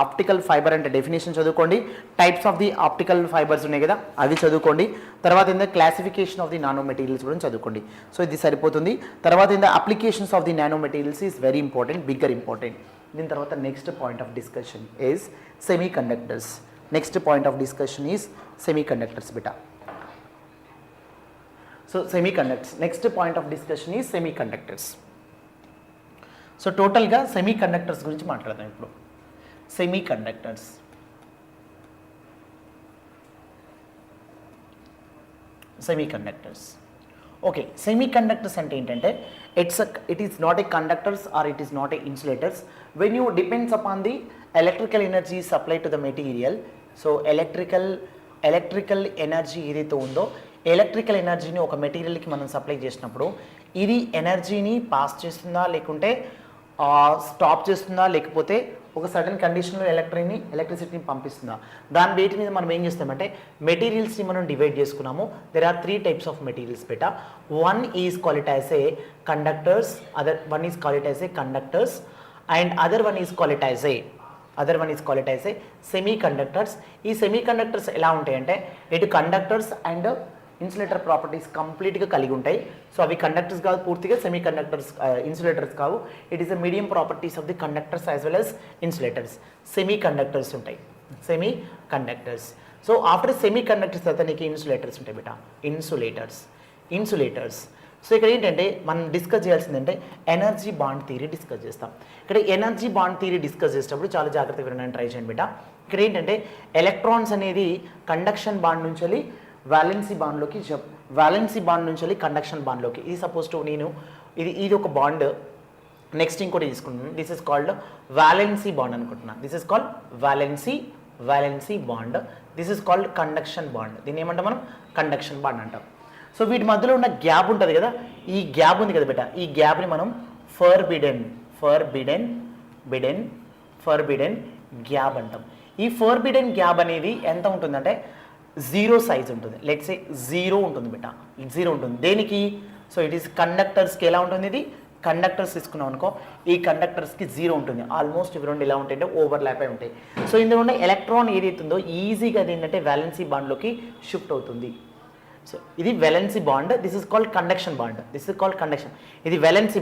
ఆప్టికల్ ఫైబర్ అంటే డెఫినేషన్ చదువుకోండి. Types of the optical fibres ఉన్నాయి కదా అవి చదువుకోండి. తర్వాత ఏంటంటే classification of the nano materials కూడా చదువుకోండి. సో ఇది సరిపోతుంది. తర్వాత ఏంటంటే applications of the nano materials is very important, bigger important. దీని తర్వాత next point of discussion is semi conductors. Next point of discussion is semi conductors beta. So semi conductors next point of discussion is semiconductors. So టోటల్గా semiconductors గురించి మాట్లాడదాం ఇప్పుడు. Semiconductors okay. Semiconductors అంటే ఏంటంటే it is not a conductors or it is not a insulators when you depends upon the electrical energy supply to the material. So electrical energy ఏదైతే ఉందో electrical ఎనర్జీని ఒక మెటీరియల్కి మనం supply చేసినప్పుడు ఇది ఎనర్జీని పాస్ చేస్తుందా లేకుంటే స్టాప్ చేస్తుందా లేకపోతే ఒక సడన్ కండిషన్లో ఎలక్ట్రిసిటీని పంపిస్తుందా, దాని బేటి మీద మనం ఏం చేస్తామంటే మెటీరియల్స్ని మనం డివైడ్ చేసుకున్నాము. There are 3 types of materials బేటా. One is called it as a conductors, and other one is called it as a semiconductors. ఈ సెమీ కండక్టర్స్ ఎలా ఉంటాయంటే ఇటు కండక్టర్స్ అండ్ ఇన్సులేటర్ ప్రాపర్టీస్ కంప్లీట్గా కలిగి ఉంటాయి. సో అవి కండక్టర్స్ కాదు, పూర్తిగా సెమీ కండక్టర్స్, ఇన్సులేటర్స్ కావు. It is the medium properties of the conductors as well as insulators. Semiconductors ఉంటాయి, semiconductors. So after semiconductors తర్వాత నీకు ఇన్సులేటర్స్ ఉంటాయి బేటా, ఇన్సులేటర్స్. సో ఇక్కడ ఏంటంటే మనం డిస్కస్ చేయాల్సిందంటే ఎనర్జీ బాండ్ థియరీ డిస్కస్ చేస్తాం. ఇక్కడ ఎనర్జీ బాండ్ థియరీ డిస్కస్ చేసేటప్పుడు చాలా జాగ్రత్తగా వినడానికి ట్రై చేయండి బేటా. ఇక్కడ ఏంటంటే ఎలక్ట్రాన్స్ అనేది కండక్షన్ బాండ్ నుంచి వ్యాలెన్సీ బాండ్ నుంచి కండక్షన్ బాండ్లోకి. ఇది సపోజ్ టు నేను ఇది ఒక బాండ్, నెక్స్ట్ ఇంకోటి తీసుకుంటున్నాను. This is called valency band అనుకుంటున్నాను. This is called valency band. This is called conduction band. దీన్ని ఏమంటాం మనం? కండక్షన్ బాండ్ అంటాం. సో వీటి మధ్యలో ఉన్న గ్యాప్ ఉంటుంది కదా, ఈ గ్యాప్ ఉంది కదా బేటా, ఈ గ్యాప్ని మనం ఫర్బిడెన్ గ్యాప్ అంటాం. ఈ ఫర్బిడెన్ గ్యాప్ అనేది ఎంత ఉంటుందంటే 0 సైజ్ ఉంటుంది. లెట్స్ సే 0 ఉంటుంది బేటా, 0 ఉంటుంది. దేనికి? సో ఇట్ ఈస్ కండక్టర్స్కి ఎలా ఉంటుంది? ఇది కండక్టర్స్ తీసుకున్నాం అనుకో, ఈ కండక్టర్స్కి 0 ఉంటుంది. ఆల్మోస్ట్ ఇవి రెండు ఎలా ఉంటాయంటే ఓవర్లాప్ అయి ఉంటాయి. సో ఇందులో ఉన్న ఎలక్ట్రాన్ ఏదైతుందో ఈజీగా ఏంటంటే వ్యాలెన్సీ బాండ్లోకి షిఫ్ట్ అవుతుంది. సో ఇది valency band, this is called conduction band. ఇది వెలెన్సీ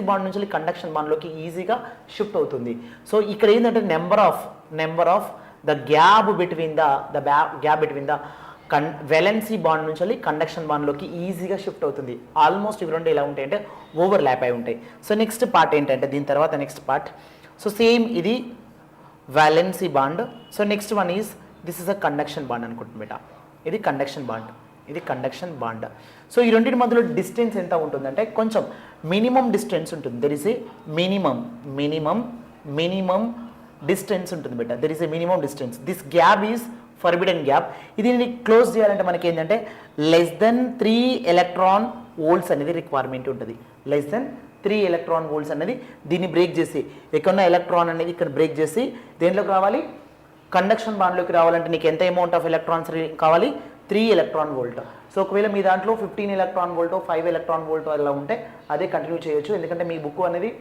బాండ్ నుంచి కండక్షన్ బాండ్లోకి ఈజీగా షిఫ్ట్ అవుతుంది. సో ఇక్కడ ఏంటంటే number of the gap between the valency band నుంచి కండక్షన్ బాండ్లోకి ఈజీగా షిఫ్ట్ అవుతుంది. ఆల్మోస్ట్ ఇవి రెండు ఎలా ఉంటాయంటే ఓవర్లాప్ అయి ఉంటాయి. సో నెక్స్ట్ పార్ట్ ఏంటంటే దీని తర్వాత నెక్స్ట్ పార్ట్, సో సేమ్ ఇది valency bond. So next one is this is a conduction bond అనుకుంటుంది బేటా. ఇది కండక్షన్ బాండ్. సో ఈ రెండింటి మధ్యలో డిస్టెన్స్ ఎంత ఉంటుందంటే కొంచెం మినిమం డిస్టెన్స్ ఉంటుంది. There is a minimum distance ఉంటుంది బేటా. There is a minimum distance. This gap is forbidden gap. ఇది క్లోజ్ చేయాలంటే మనకి ఏంటంటే లెస్ దెన్ 3 electron volts అనేది రిక్వైర్మెంట్ ఉంటుంది. లెస్ దెన్ 3 electron volts అనేది దీన్ని బ్రేక్ చేసి, ఎక్కడున్న ఎలక్ట్రాన్ అనేది ఇక్కడ బ్రేక్ చేసి దేంట్లోకి రావాలి? కండక్షన్ బాండ్లోకి రావాలంటే నీకు ఎంత అమౌంట్ ఆఫ్ ఎలక్ట్రాన్స్ కావాలి? 3 electron volt. సో ఒకవేళ మీ దాంట్లో 15 electron volt 5 electron volt అలా ఉంటే అదే కంటిన్యూ చేయొచ్చు. ఎందుకంటే మీ బుక్ అనేది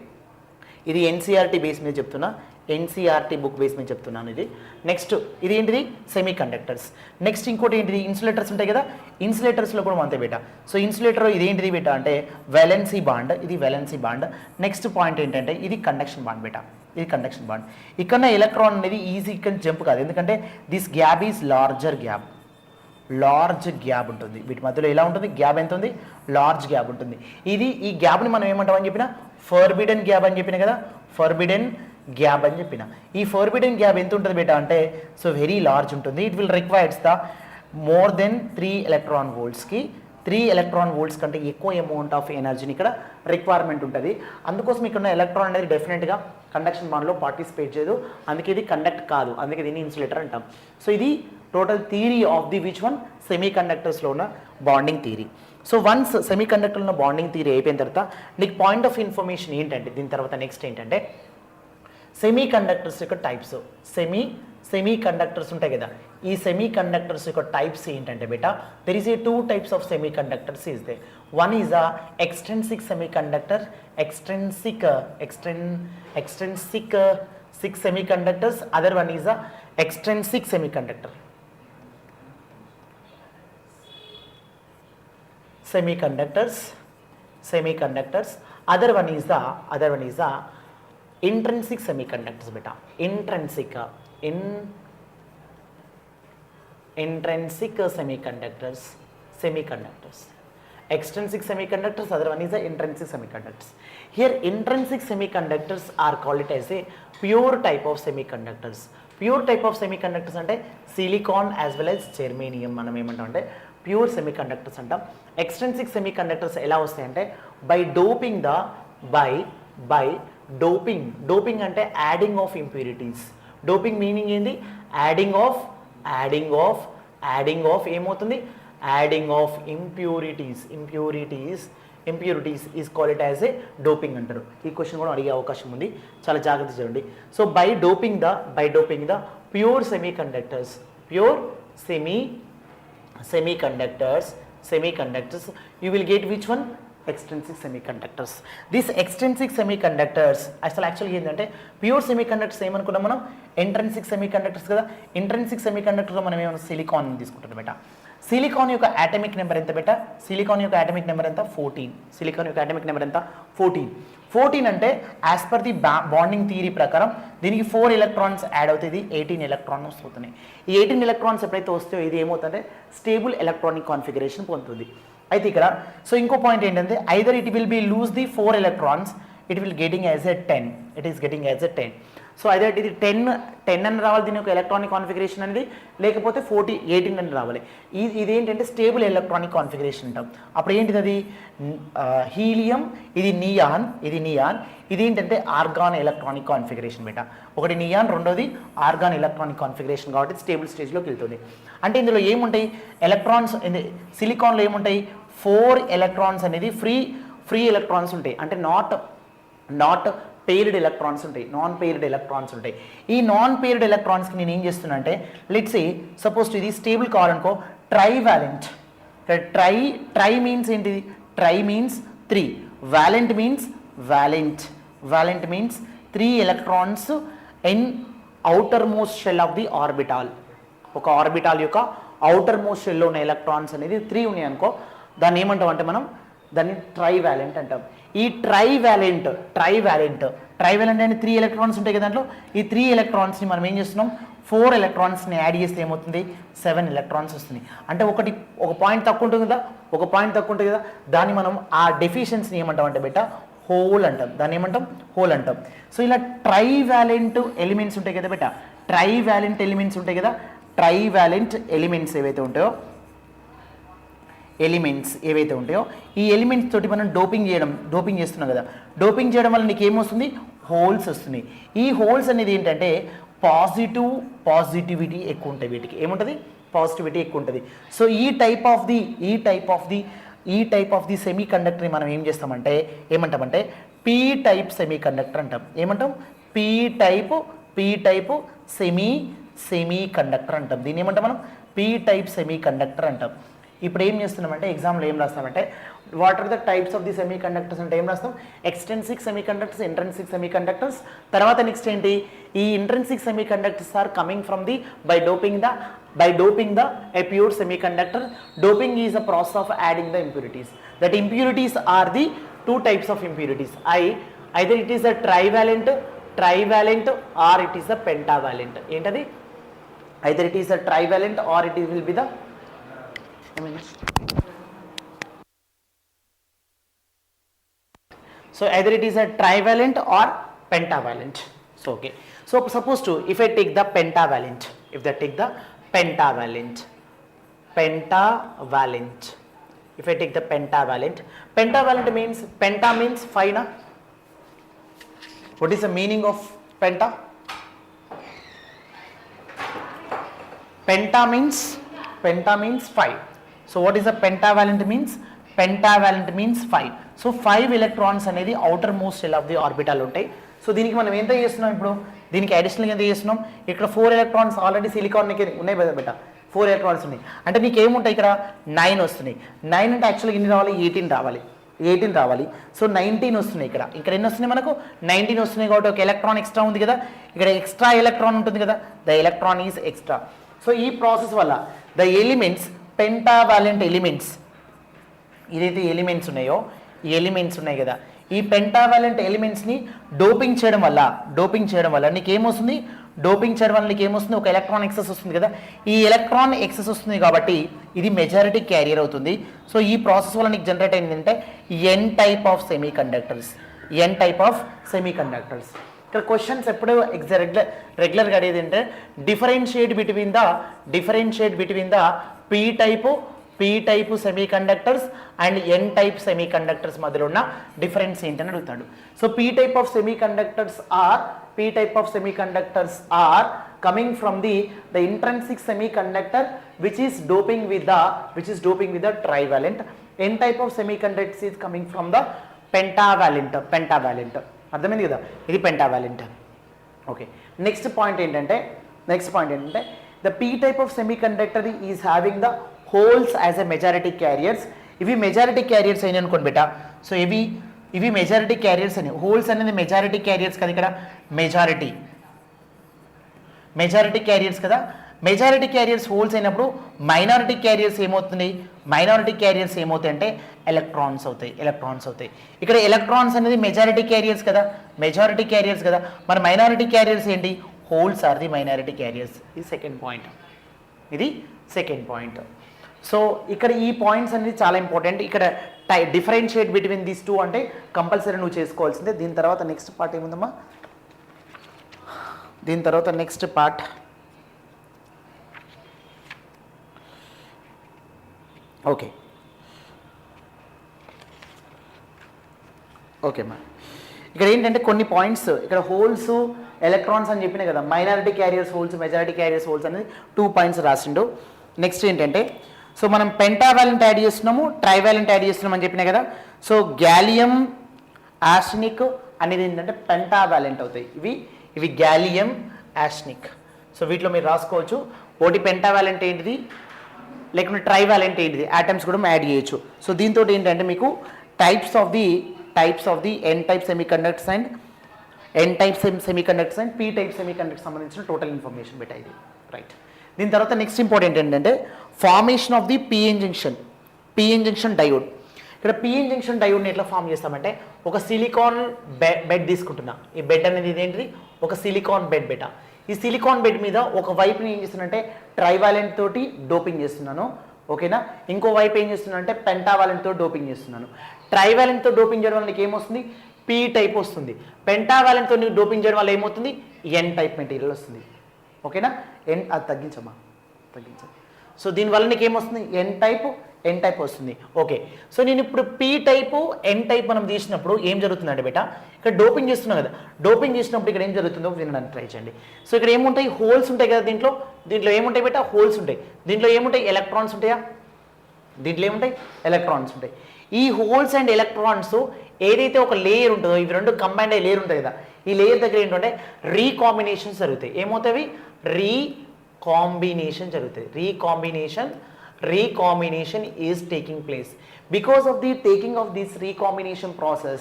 ఇది ఎన్సీఆర్టీ బేస్ మీద చెప్తున్నా, ఎన్సీఆర్టీ బుక్ బేస్ మీద చెప్తున్నాను ఇది. నెక్స్ట్ ఇది ఏంటిది? Semi conductors. నెక్స్ట్ ఇంకోటి ఏంటిది? ఇన్సులేటర్స్ ఉంటాయి కదా, ఇన్సులేటర్స్లో కూడా అంతే బేటా. సో ఇన్సులేటర్ ఇది ఏంటిది బేటా అంటే వ్యాలెన్సీ బాండ్. ఇది వ్యాలెన్సీ బాండ్. నెక్స్ట్ పాయింట్ ఏంటంటే ఇది కండక్షన్ బాండ్ బేటా. ఇది కండక్షన్ బాండ్. ఇక్కడ ఎలక్ట్రాన్ అనేది ఈజీ ఇక్కడ జంప్ కాదు, ఎందుకంటే this gap is large gap ఉంటుంది. వీటి మధ్యలో ఎలా ఉంటుంది? గ్యాప్ ఎంత ఉంది? లార్జ్ గ్యాప్ ఉంటుంది. ఈ గ్యాప్ని మనం ఏమంటామని చెప్పిన? ఫర్బిడెన్ గ్యాప్ అని చెప్పిన కదా, ఈ ఫర్బిడెన్ గ్యాప్ ఎంత ఉంటుంది బేటా అంటే సో వెరీ లార్జ్ ఉంటుంది. It will requires the more than 3 electron voltsకి 3 electron volts కంటే ఎక్కువ అమౌంట్ ఆఫ్ ఎనర్జీని ఇక్కడ రిక్వైర్మెంట్ ఉంటుంది. అందుకోసం ఇక్కడ ఉన్న ఎలక్ట్రాన్ అనేది డెఫినెట్గా కండక్షన్ బాండ్లో పార్టిసిపేట్ చేయదు, అందుకే ఇది కండక్ట్ కాదు, అందుకే దీన్ని ఇన్సులేటర్ అంటాం. సో ఇది total theory of the which one semi కండక్టర్స్లో ఉన్న bonding theory. So once semi కండక్టర్లో ఉన్న బాండింగ్ థియరీ అయిపోయిన తర్వాత నీకు పాయింట్ ఆఫ్ ఇన్ఫర్మేషన్ ఏంటంటే దీని తర్వాత నెక్స్ట్ ఏంటంటే సెమీ కండక్టర్స్ యొక్క టైప్స్. సెమీ కండక్టర్స్ ఉంటాయి కదా, ఈ సెమీ కండక్టర్స్ యొక్క టైప్స్ ఏంటంటే బేటా there is a 2 types of semiconductors is they. One is a extrinsic semiconductor, extrinsic semiconductors, other one is a extrinsic semiconductor. Semiconductors, other one is the intrinsic semiconductors beta. Intrinsic semiconductors. Extrinsic semiconductors, other one is the intrinsic semiconductors. Here intrinsic semiconductors are called it as a pure type of semiconductors. Pure type of semiconductors అంటే silicon as well as germanium మనం ఏమంటాం అంటే pure semiconductors అంటాం. Extrinsic semiconductors ఎలా వస్తాయంటే by doping అంటే adding of impurities. Doping meaning ఏంది? Adding of ఏమవుతుంది? Adding of impurities is called it as A doping అంటారు. ఈ క్వశ్చన్ కూడా అడిగే అవకాశం ఉంది, చాలా జాగ్రత్త చేయండి. So by doping the pure semiconductors you will get which one? Extrinsic semiconductors. These extrinsic semiconductors actually ఏంటంటే ప్యూర్ సెమీకండక్టర్స్ ఏమనుకున్నాం మనం? ఇంట్రిన్సిక్ సెమీకండక్టర్స్ కదా. ఇంట్రిన్సిక్ సెమీకండక్టర్లో మనం ఏమన్నా సిలికాన్ తీసుకుంటాం బేటా. సిలికాన్ యొక్క అటామిక్ నెంబర్ ఎంత బేటా? సిలికాన్ యొక్క అటామిక్ నెంబర్ ఎంత? 14. సిలికాన్ యొక్క అటామిక్ నెంబర్ ఎంత? 14 అంటే as per the bonding theory ప్రకారం దీనికి 4 ఎలక్ట్రాన్స్ యాడ్ అవుతుంది, 18 ఎలక్ట్రాన్స్ అవుతున్నాయి. ఈ 18 ఎలక్ట్రాన్స్ ఎప్పుడైతే వస్తాయో ఇది ఏమవుతుందంటే స్టేబుల్ ఎలక్ట్రానిక్ కాన్ఫిగరేషన్ పొందుతుంది. అయితే ఇక్కడ సో ఇంకో పాయింట్ ఏంటంటే either it will be loose the 4 electrons, it will getting as a 10. It is getting as a 10. So either ఇది 10 అని రావాలి దీని యొక్క ఎలక్ట్రానిక్ కాన్ఫిగరేషన్ అనేది, లేకపోతే 18 అని రావాలి. ఇదేంటంటే స్టేబుల్ ఎలక్ట్రానిక్ కాన్ఫిగరేషన్ అంటాం. అప్పుడు ఏంటిది? అది హీలియం, ఇది నియాన్, ఇదేంటంటే ఆర్గాన్ ఎలక్ట్రానిక్ కాన్ఫిగరేషన్ బేటా. ఒకటి నియాన్, రెండోది ఆర్గాన్ ఎలక్ట్రానిక్ కాన్ఫిగరేషన్ కాబట్టి స్టేబుల్ స్టేజ్లోకి వెళ్తుంది. అంటే ఇందులో ఏముంటాయి? ఎలక్ట్రాన్స్ సిలికాన్లో ఏముంటాయి? 4 ఎలక్ట్రాన్స్ అనేది ఫ్రీ ఎలక్ట్రాన్స్ ఉంటాయి, అంటే నాట్ పెయిర్డ్ ఎలక్ట్రాన్స్ ఉంటాయి, నాన్ పెయిర్డ్ ఎలక్ట్రాన్స్ ఉంటాయి. ఈ నాన్ పెయిర్డ్ ఎలక్ట్రాన్స్కి నేను ఏం చేస్తున్నా అంటే లెట్స్ సే సపోజ్ ఇది స్టేబుల్ కావాలనుకో, ట్రైవాలెంట్. ట్రై మీన్స్ ఏంటిది? Tri means 3, valent means 3 electrons in outermost shell of the orbital. ఒక ఆర్బిటాల్ యొక్క ఔటర్ మోస్ట్ షెల్లో ఉన్న ఎలక్ట్రాన్స్ అనేది 3 ఉన్నాయి అనుకో, దాన్ని ఏమంటాం అంటే మనం దాన్ని ట్రైవాలెంట్ అంటాం. ఈ ట్రైవాలెంట్ అంటే 3 ఎలక్ట్రాన్స్ ఉంటాయి కదా దాంట్లో. ఈ 3 ఎలక్ట్రాన్స్ని మనం ఏం చేస్తున్నాం? 4 ఎలక్ట్రాన్స్ని యాడ్ చేస్తే ఏమవుతుంది? 7 ఎలక్ట్రాన్స్ వస్తుంది. అంటే ఒక పాయింట్ తక్కువ ఉంటుంది కదా, దాన్ని మనం ఆ డెఫిషియన్సీని ఏమంటాం అంటే బెట్ట హోల్ అంటాం. దాన్ని ఏమంటాం? హోల్ అంటాం. సో ఇలా ట్రైవాలెంట్ ఎలిమెంట్స్ ఉంటాయి కదా బెట్ట, ట్రైవాలెంట్ ఎలిమెంట్స్ ఏవైతే ఉంటాయో ఈ ఎలిమెంట్స్ తోటి మనం డోపింగ్ చేస్తున్నాం కదా. డోపింగ్ చేయడం వల్ల నీకు ఏమొస్తుంది? హోల్స్ వస్తున్నాయి. ఈ హోల్స్ అనేది ఏంటంటే పాజిటివిటీ ఎక్కువ ఉంటాయి. వీటికి ఏముంటుంది? పాజిటివిటీ ఎక్కువ ఉంటుంది. సో ఈ టైప్ ఆఫ్ ది సెమీ కండక్టర్ని మనం ఏమంటామంటే పీ టైప్ సెమీ కండక్టర్ అంటాం. ఏమంటాం? పీ టైప్ సెమీ కండక్టర్ అంటాం. దీన్ని ఏమంటాం మనం? పీ టైప్ సెమీ కండక్టర్ అంటాం. ఇప్పుడు ఏం చేస్తున్నామంటే ఎగ్జామ్లో ఏం రాస్తామంటే what are the types of the semiconductors అంటే ఏం రాస్తాం? Extrinsic semiconductors, intrinsic semiconductors. తర్వాత నెక్స్ట్ ఏంటి? ఈ intrinsic semiconductors are coming from the by doping the a pure semiconductor. Doping is a process of adding the impurities. That impurities are the 2 types of impurities. Either it is a trivalent or it is a pentavalent. ఏంటది? Either it is a trivalent or it will be the so either it is a trivalent or pentavalent. So okay, so suppose to if I take the pentavalent, if I take the pentavalent. Pentavalent means, penta means 5 na? What is the meaning of penta? Penta means 5. So what is the pentavalent means? Pentavalent means 5. So 5 electrons అనేది outer most shell of the orbital ఉంటాయి. So దీనికి మనం ఎంత చేస్తున్నాం ఇప్పుడు? దీనికి అడిషనల్గా ఎంత చేస్తున్నాం? ఇక్కడ 4 ఎలక్ట్రాన్స్ ఆల్రెడీ సిలికాన్కి ఉన్నాయి బెట, 4 ఎలక్ట్రాన్స్ ఉన్నాయి. అంటే నీకు ఏముంటాయి ఇక్కడ 9 వస్తున్నాయి. 9 అంటే యాక్చువల్గా ఎన్ని రావాలి? 18 రావాలి. సో 19 వస్తున్నాయి. ఇక్కడ ఎన్ని వస్తున్నాయి మనకు? 19 వస్తున్నాయి. కాబట్టి ఒక ఎలక్ట్రాన్ ఎక్స్ట్రా ఉంది కదా, ఇక్కడ ఎక్స్ట్రా ఎలక్ట్రాన్ ఉంటుంది కదా, the electron is extra. So ఈ ప్రాసెస్ వల్ల ద ఎలిమెంట్స్, పెంటావాలెంట్ ఎలిమెంట్స్, ఏదైతే ఎలిమెంట్స్ ఉన్నాయో, ఈ ఎలిమెంట్స్ ఉన్నాయి కదా, ఈ పెంటావాలెంట్ ఎలిమెంట్స్ని డోపింగ్ చేయడం వల్ల నీకేమొస్తుంది? డోపింగ్ చేయడం వల్ల నీకేమొస్తుంది? ఒక ఎలక్ట్రాన్ ఎక్సెస్ వస్తుంది కదా, ఈ ఎలక్ట్రాన్ ఎక్సెస్ వస్తుంది కాబట్టి ఇది మెజారిటీ క్యారియర్ అవుతుంది. సో ఈ ప్రాసెస్ వల్ల నీకు జనరేట్ అయింది N type of semiconductors. ఇక్కడ క్వశ్చన్స్ ఎప్పుడు రెగ్యులర్గా అడిగేది అంటే differentiate between the P type semiconductors and N type semiconductors మధ్యలో ఉన్న డిఫరెన్స్ ఏంటని అడుగుతాడు. So P type of semiconductors are coming from the intrinsic semiconductor which is doping with the trivalent. N type of semiconductors is coming from the pentavalent. అర్థమైంది కదా, ఇది pentavalent. Okay, next point ఏంటంటే the P type of semi conductor is having the holes as a majority carriers. ఇవి majority carriers అయినాయి అనుకోండి బేటా. So ఇవి majority carriers అని, holes అనేది మెజారిటీ క్యారియర్స్ కదా, ఇక్కడ మెజారిటీ క్యారియర్స్ కదా. మెజారిటీ క్యారియర్స్ హోల్స్ అయినప్పుడు మైనారిటీ క్యారియర్స్ ఏమవుతాయి అంటే ఎలక్ట్రాన్స్ అవుతాయి. ఇక్కడ ఎలక్ట్రాన్స్ అనేది మెజారిటీ క్యారియర్స్ కదా, మరి మైనారిటీ క్యారియర్స్ ఏంటి? Holes are the minority carriers. ఇది సెకండ్ పాయింట్. సో ఇక్కడ ఈ పాయింట్స్ అనేది చాలా ఇంపార్టెంట్. ఇక్కడ డిఫరెన్షియేట్ బిట్వీన్ దీస్ టూ అంటే కంపల్సరీ నువ్వు చేసుకోవాల్సిందే. దీని తర్వాత నెక్స్ట్ పార్ట్ ఏముందమ్మా? ఓకే అమ్మా, ఇక్కడ ఏంటంటే కొన్ని పాయింట్స్, ఇక్కడ హోల్స్ ఎలక్ట్రాన్స్ అని చెప్పినా కదా, minority carriers holes, majority carriers holes అనేది 2 పాయింట్స్ రాసిండు. నెక్స్ట్ ఏంటంటే, సో మనం పెంటావాలెంట్ యాడ్ చేస్తున్నాము, ట్రైవాలెంట్ యాడ్ చేస్తున్నాం అని చెప్పినా కదా. సో గ్యాలియం ఆర్సెనిక్ అనేది ఏంటంటే పెంటావాలెంట్ అవుతాయి. ఇవి గ్యాలియం ఆర్సెనిక్. సో వీటిలో మీరు రాసుకోవచ్చు ఒకటి పెంటావాలెంట్ ఏంటిది, లేకుంటే ట్రైవాలెంట్ ఏంటిది, ఆటమ్స్ కూడా యాడ్ చేయొచ్చు. సో దీంతో ఏంటంటే మీకు types of the N type semiconductors and P type semiconductors సంబంధించిన టోటల్ ఇన్ఫర్మేషన్ బెటా ఇది, రైట్. దీని తర్వాత నెక్స్ట్ ఇంపార్టెంట్ ఏంటంటే formation of the PN junction diode. ఇక్కడ పిఎన్ జంక్షన్ డయోడ్ని ఎట్లా ఫామ్ చేస్తామంటే, ఒక సిలికాన్ బెడ్ తీసుకుంటున్నా. ఈ బెడ్ అనేది ఇదేంటిది? ఒక సిలికాన్ బెడ్ బెటా. ఈ సిలికాన్ బెడ్ మీద ఒక వైపుని ఏం చేస్తున్నానంటే ట్రైవాలెంట్ తోటి డోపింగ్ చేస్తున్నాను, ఓకేనా. ఇంకో వైపు ఏం చేస్తున్నాను అంటే పెంటావాలెంట్ తో డోపింగ్ చేస్తున్నాను. ట్రైవాలెంట్ తో డోపింగ్ చేయడం వల్ల నీకు ఏమొస్తుంది? పీ టైప్ వస్తుంది. పెంటావాలెంట్ తో నీకు డోపింగ్ చేయడం వల్ల ఏమవుతుంది? ఎన్ టైప్ మెటీరియల్ వస్తుంది, ఓకేనా. అది తగ్గించమ్మా. సో దీనివల్ల నీకు ఏమొస్తుంది? ఎన్ టైప్ వస్తుంది. ఓకే, సో నేను ఇప్పుడు పీ టైపు ఎన్ టైప్ మనం తీసినప్పుడు ఏం జరుగుతుందంటే బేటా, ఇక్కడ డోపింగ్ చేస్తున్నాం కదా, డోపింగ్ చేసినప్పుడు ఇక్కడ ఏం జరుగుతుందో వినడానికి ట్రై చేయండి. సో ఇక్కడ ఏముంటాయి? హోల్స్ ఉంటాయి కదా, దీంట్లో ఏముంటాయి బేటా? హోల్స్ ఉంటాయి. దీంట్లో ఏముంటాయి? ఎలక్ట్రాన్స్ ఉంటాయా? ఎలక్ట్రాన్స్ ఉంటాయి. ఈ హోల్స్ అండ్ ఎలక్ట్రాన్స్ ఏదైతే ఒక లేయర్ ఉంటుందో, ఇవి రెండు కంబైన్డ్ అయ్యే లేయర్ ఉంటుంది కదా, ఈ లేయర్ దగ్గర ఏంటంటే రీకాంబినేషన్స్ జరుగుతాయి. ఏమవుతాయి? రీకాంబినేషన్ జరుగుతుంది. Recombination is taking place. Because of the taking of this recombination process,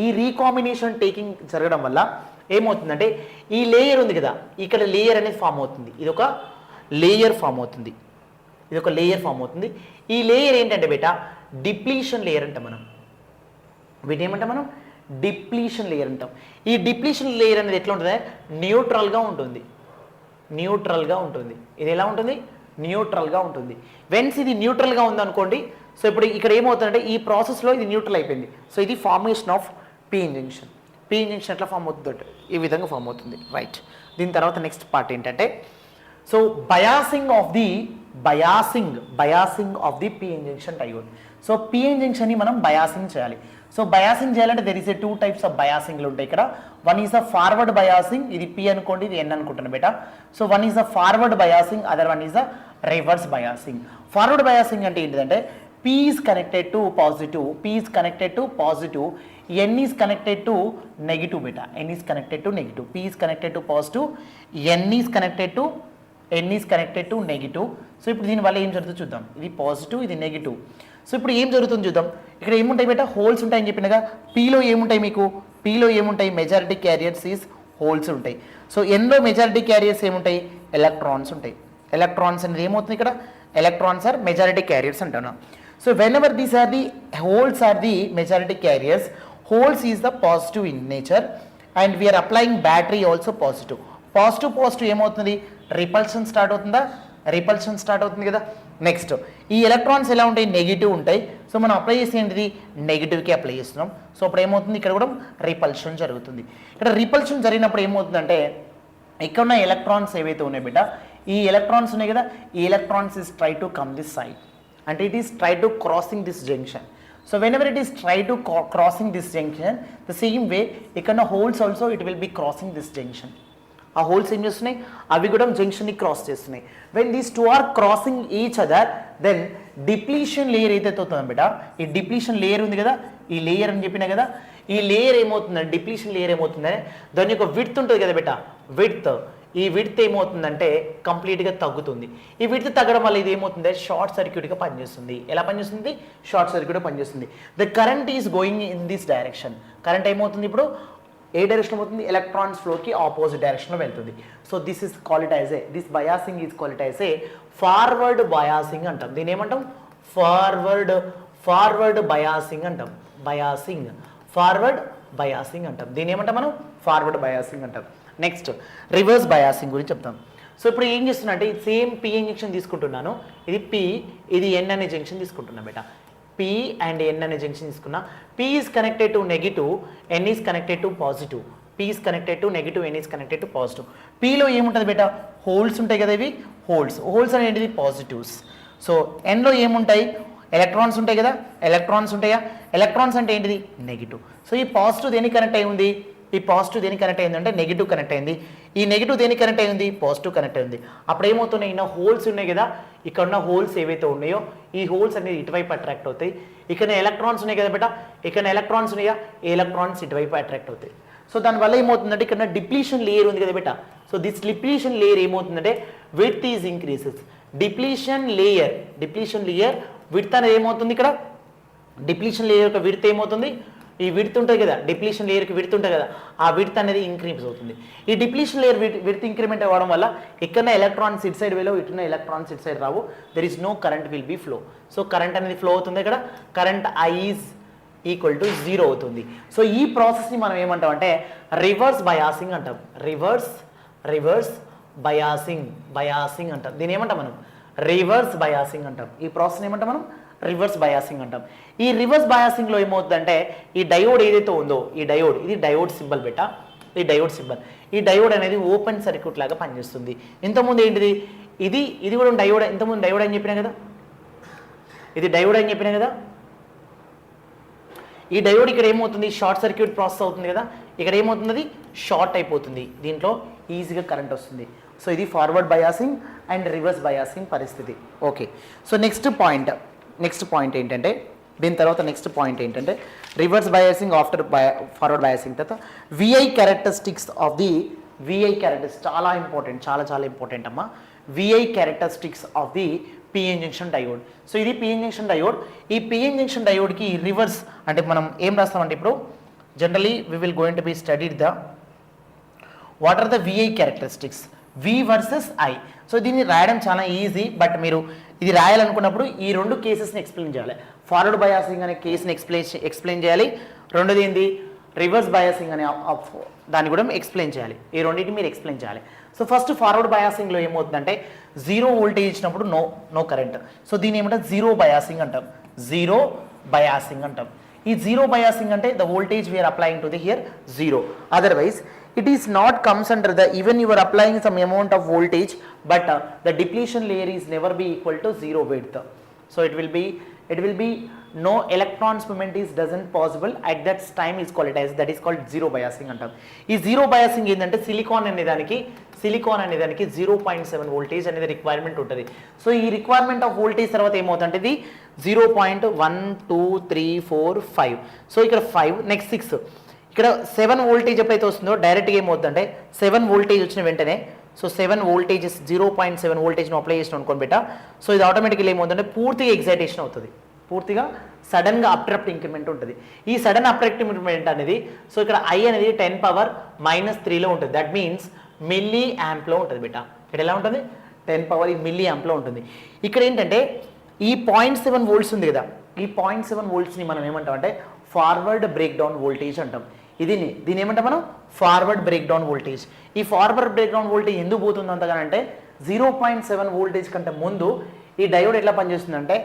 ఈ రీకాంబినేషన్ టేకింగ్ జరగడం వల్ల ఏమవుతుందంటే ఈ లేయర్ ఉంది కదా, ఇక్కడ లేయర్ అనేది ఫామ్ అవుతుంది. ఇదొక లేయర్ ఫామ్ అవుతుంది. ఈ లేయర్ ఏంటంటే బేటా డిప్లీషన్ లేయర్ అంటాం మనం. వీటి ఏమంటాం మనం? డిప్లీషన్ లేయర్ అంటాం. ఈ డిప్లీషన్ లేయర్ అనేది ఎట్లా ఉంటుంది? న్యూట్రల్గా ఉంటుంది. ఇది ఎలా ఉంటుంది? న్యూట్రల్గా ఉంటుంది. వెన్స్ ఇది న్యూట్రల్గా ఉందనుకోండి, సో ఇప్పుడు ఇక్కడ ఏమవుతుందంటే ఈ ప్రాసెస్లో ఇది న్యూట్రల్ అయిపోయింది. సో ఇది ఫార్మేషన్ ఆఫ్ పిఎన్ జంక్షన్ ఎట్లా ఫామ్ అవుతుందంటే ఈ విధంగా ఫామ్ అవుతుంది, రైట్. దీని తర్వాత నెక్స్ట్ పార్ట్ ఏంటంటే, so biasing biasing of the PN junction diode. So PN జంక్షన్ని మనం బయాసింగ్ చేయాలి. సో బయాసింగ్ చేయాలంటే there is a 2 types of బయాసింగ్లు ఉంటాయి ఇక్కడ. One is the forward biasing, ఇది పి అనుకోండి, ఇది ఎన్ అనుకుంటున్నాను బేటా. So one is the forward biasing, other one is the reverse biasing. Forward biasing అంటే ఏంటిదంటే P is connected to positive, P is connected to positive, N is connected to negative beta, N is connected to negative, P is connected to positive, N is connected to negative. So ఇప్పుడు దీని వల్ల ఏం జరుగుతుందో చూద్దాం. ఇది positive, ఇది negative. So ఇప్పుడు ఏం జరుగుతుందో చూద్దాం. ఇక్కడ ఏముంటాయి బేటా, హోల్స్ ఉంటాయని చెప్పినగా. Pలో ఏముంటాయి మీకు, Pలో ఏముంటాయి, మెజారిటీ క్యారియర్స్ ఈజ్ హోల్స్ ఉంటాయి. సో Nలో మెజారిటీ క్యారియర్స్ ఏముంటాయి, ఎలక్ట్రాన్స్ ఉంటాయి. ఎలక్ట్రాన్స్ అనేది ఏమవుతుంది ఇక్కడ, ఎలక్ట్రాన్స్ ఆర్ మెజారిటీ క్యారియర్స్ అంటున్నాం. So whenever these are the holes are the majority carriers, holes is the positive in nature and we are applying battery also positive. Positive ఏమవుతుంది, repulsion start అవుతుందా, repulsion start అవుతుంది కదా. Next ఈ electrons ఎలా ఉంటాయి, negative ఉంటాయి. So మనం apply చేసి ఏంటిది, నెగిటివ్కి అప్లై చేస్తున్నాం. సో అప్పుడు ఏమవుతుంది, ఇక్కడ కూడా రిపల్షన్ జరుగుతుంది. ఇక్కడ రిపల్షన్ జరిగినప్పుడు ఏమవుతుందంటే ఇక్కడ ఉన్న ఎలక్ట్రాన్స్ ఏవైతే ఉన్నాయి బిడ్డ, ఈ ఎలక్ట్రాన్స్ ఉన్నాయి కదా, ఈ electrons is try to come this side and it is try to crossing this junction. So whenever it is try to crossing this junction, the same way ikkada holes also it will be crossing this junction. ఆ holes ఏం చేస్తున్నాయి, అవి కూడా జంక్షన్ని cross చేస్తున్నాయి. When these two are crossing each other, then depletion layer ఏదైతే అవుతుందో బిడ్డ, ఈ డిప్లీషన్ లేయర్ ఉంది కదా, ఈ లేయర్ అని చెప్పినా కదా, ఈ లేయర్ ఏమవుతుందంటే, డిప్లీషన్ లేయర్ ఏమవుతుందంటే దాని యొక్క విడ్త్ ఉంటుంది కదా బిడ్డ, విడ్త్, ఈ విడ్త్ ఏమవుతుందంటే కంప్లీట్గా తగ్గుతుంది. ఈ విడ్త్ తగ్గడం వల్ల ఇది ఏమవుతుంది, షార్ట్ సర్క్యూట్గా పనిచేస్తుంది. ఎలా పనిచేస్తుంది, షార్ట్ సర్క్యూట్గా పనిచేస్తుంది. The current is going in this direction. Current ఏమవుతుంది ఇప్పుడు ఏ డైరెక్షన్ అవుతుంది, ఎలక్ట్రాన్స్ ఫ్లోకి ఆపోజిట్ డైరెక్షన్లో వెళ్తుంది. So this is called as A, this biasing is called as A forward biasing అంటాం. దీని ఏమంటాం, ఫార్వర్డ్ బయాసింగ్ అంటాం. బయాసింగ్, ఫార్వర్డ్ బయాసింగ్ అంటాం. దీని ఏమంటాం మనం, ఫార్వర్డ్ బయాసింగ్ అంటాం. నెక్స్ట్ రివర్స్ బయాసింగ్ గురించి చెప్తాం. సో ఇప్పుడు ఏం చేస్తున్నా అంటే సేమ్ పిఎన్ జంక్షన్ తీసుకుంటున్నాను, ఇది పి, ఇది ఎన్ అనే జంక్షన్ తీసుకుంటున్నా బేటా. P and N అనే జంక్షన్ తీసుకున్నా. P is connected to negative, N is connected to positive. P is connected to negative, N is connected to positive. P లో ఏముంటుంది బేటా, హోల్స్ ఉంటాయి కదా, ఇవి హోల్స్ అనేటిది పాజిటివ్స్. సో N లో ఏముంటాయి, ఎలక్ట్రాన్స్ ఉంటాయి కదా, ఎలక్ట్రాన్స్ ఉంటాయా, ఎలక్ట్రాన్స్ అంటే ఏంటిది, నెగిటివ్. సో ఈ పాజిటివ్ దేనికి కనెక్ట్ అయి ఉంది, ఈ పాజిటివ్ దేనికి కనెక్ట్ అయింది అంటే నెగిటివ్ కనెక్ట్ అయింది. ఈ నెగిటివ్ దేనికి కనెక్ట్ అయింది, పాజిటివ్ కనెక్ట్ అయింది. అప్పుడు ఏమవుతున్నాయి, ఇన్న హోల్స్ ఉన్నాయి కదా, ఇక్కడ ఉన్న హోల్స్ ఏవైతే ఉన్నాయో ఈ హోల్స్ అనేది ఇటువైపు అట్రాక్ట్ అవుతాయి. ఇక్కడ ఎలక్ట్రాన్స్ ఉన్నాయి కదా బేటా, ఇక్కడ ఎలక్ట్రాన్స్ ఉన్నాయా, ఈ ఎలక్ట్రాన్స్ ఇటువైపు అట్రాక్ట్ అవుతాయి. సో దానివల్ల ఏమవుతుందంటే ఇక్కడ డిప్లీషన్ లేయర్ ఉంది కదా బేటా. సో దిస్ డిప్లీషన్ లేయర్ ఏమవుతుందంటే width is increases. Depletion layer width అనేది ఏమవుతుంది, ఇక్కడ డిప్లీషన్ లేయర్ యొక్క విడ్త్ ఏమవుతుంది, ఈ విడ్త్ ఉంటుంది కదా, డిప్లీషన్ లేయర్కి విడ్త్ ఉంటుంది కదా, ఆ విడ్త్ అనేది ఇంక్రీజ్ అవుతుంది. ఈ డిప్లీషన్ లేయర్ విడ్త్ ఇంక్రిమెంట్ అవ్వడం వల్ల ఇక్కడ ఎలక్ట్రాన్స్ ఇట్ సైడ్ వెళ్ళవు, ఇటున్న ఎలక్ట్రాన్స్ ఇట్ సైడ్ రావు. There is no current will be flow. So current అనేది ఫ్లో అవుతుంది, ఇక్కడ current I is equal to 0 అవుతుంది. సో ఈ ప్రాసెస్ని మనం ఏమంటాం అంటే రివర్స్ బయాసింగ్ అంటాం. రివర్స్ బయాసింగ్ అంటాం. దీని ఏమంటాం మనం, రివర్స్ బయాసింగ్ అంటాం. ఈ ప్రాసెస్ ఏమంటాం మనం, రివర్స్ బయాసింగ్ అంటాం. ఈ రివర్స్ బయాసింగ్లో ఏమవుతుందంటే ఈ డయోడ్ ఏదైతే ఉందో, ఈ డయోడ్, ఇది డయోడ్ సింబల్ బెటా, ఈ డయోడ్ సింబల్, ఈ డయోడ్ అనేది ఓపెన్ సర్క్యూట్ లాగా పనిచేస్తుంది. ఇంతకుముందు ఏంటిది, ఇది కూడా డయోడ్. ఇంతకుముందు డయోడ్ అని చెప్పినా కదా, ఇది డయోడ్ అని చెప్పినా కదా. ఈ డయోడ్ ఇక్కడ ఏమవుతుంది, షార్ట్ సర్క్యూట్ ప్రాసెస్ అవుతుంది కదా, ఇక్కడ ఏమవుతుంది, షార్ట్ అయిపోతుంది, దీంట్లో ఈజీగా కరెంట్ వస్తుంది. సో ఇది forward biasing and reverse biasing పరిస్థితి. ఓకే, సో నెక్స్ట్ పాయింట్ ఏంటంటే, దీని తర్వాత నెక్స్ట్ పాయింట్ ఏంటంటే reverse biasing after forward biasing తర్వాత విఐ క్యారెక్టరిస్టిక్స్ ఆఫ్ ది చాలా ఇంపార్టెంట్ అమ్మా. VI characteristics of the PN junction diode. So ఇది పిఎన్ జంక్షన్ డయోడ్. ఈ పిఎన్ జంక్షన్ డయోడ్కి రివర్స్ అంటే మనం ఏం రాస్తామంటే ఇప్పుడు generally we will going to be studied the what are the VI characteristics, V versus I. So దీన్ని రాయడం చాలా ఈజీ, బట్ మీరు ఇది రాయాలనుకున్నప్పుడు ఈ రెండు కేసెస్ని ఎక్స్ప్లెయిన్ చేయాలి. ఫార్వర్డ్ బయాసింగ్ అనే కేసుని ఎక్స్ప్లెయిన్ చేయాలి. రెండోది ఏంటి, రివర్స్ బయాసింగ్ అనే దాన్ని కూడా ఎక్స్ప్లెయిన్ చేయాలి. ఈ రెండింటిని మీరు ఎక్స్ప్లెయిన్ చేయాలి. సో ఫస్ట్ ఫార్వర్డ్ బయాసింగ్లో ఏమవుతుందంటే 0 వోల్టేజ్ ఇచ్చినప్పుడు నో కరెంట్. సో దీని ఏమంటారు, జీరో బయాసింగ్ అంటాం. ఈ జీరో బయాసింగ్ అంటే the voltage we are applying to the here 0. Otherwise it is not comes under the, even you are applying some amount of voltage, but the depletion layer is never be equal to zero width. So it will be no electrons movement is doesn't possible at that time is called as, that is called zero biasing అంటాం. ఈ zero biasing ఏంటంటే silicon అనే దానికి 0.7 voltage అనేది requirement ఉంటుంది. So ఈ requirement of voltage తర్వాత ఏమవుతుందంటే ఇది 0.1234 సో ఇక్కడ 5 నెక్స్ట్ 6 ఇక్కడ 7 వోల్టేజ్ ఎప్పుడైతే వస్తుందో డైరెక్ట్గా ఏమవుతుందంటే 7 వోల్టేజ్ వచ్చిన వెంటనే, సో 7 వోల్టేజ్ 0.7 వోల్టేజ్ను అప్లై చేసిన అనుకోని బెట, సో ఇది ఆటోమేటిక్గా ఏమవుతుందంటే పూర్తిగా ఎగ్జైటేషన్ అవుతుంది, పూర్తిగా సడన్గా అప్రప్ట్ ఇంక్రిమెంట్ ఉంటుంది. ఈ సడన్ అప్రప్ట్ ఇంక్రిమెంట్ అనేది, సో ఇక్కడ I అనేది 10⁻³ ఉంటుంది. దట్ మీన్స్ మిల్లీ యాంప్లో ఉంటుంది బెట. ఇక్కడ ఎలా ఉంటుంది 10 మిల్లీ యాంప్లో ఉంటుంది. ఇక్కడ ఏంటంటే ఈ 0.7 వోల్ట్స్ ఉంది కదా, ఈ 0.7 వోల్ట్స్ని మనం ఏమంటాం అంటే ఫార్వర్డ్ బ్రేక్ డౌన్ వోల్టేజ్ అంటాం. దీని ఏమంటాం మనం ఫార్వర్డ్ బ్రేక్ డౌన్ వోల్టేజ్. ఈ ఫార్వర్డ్ బ్రేక్ డౌన్ వోల్టేజ్ ఎందుకు పోతుంది అంతగానంటే 0.7 వోల్టేజ్ కంటే ముందు ఈ డయోడ్ ఎట్లా పనిచేస్తుందంటే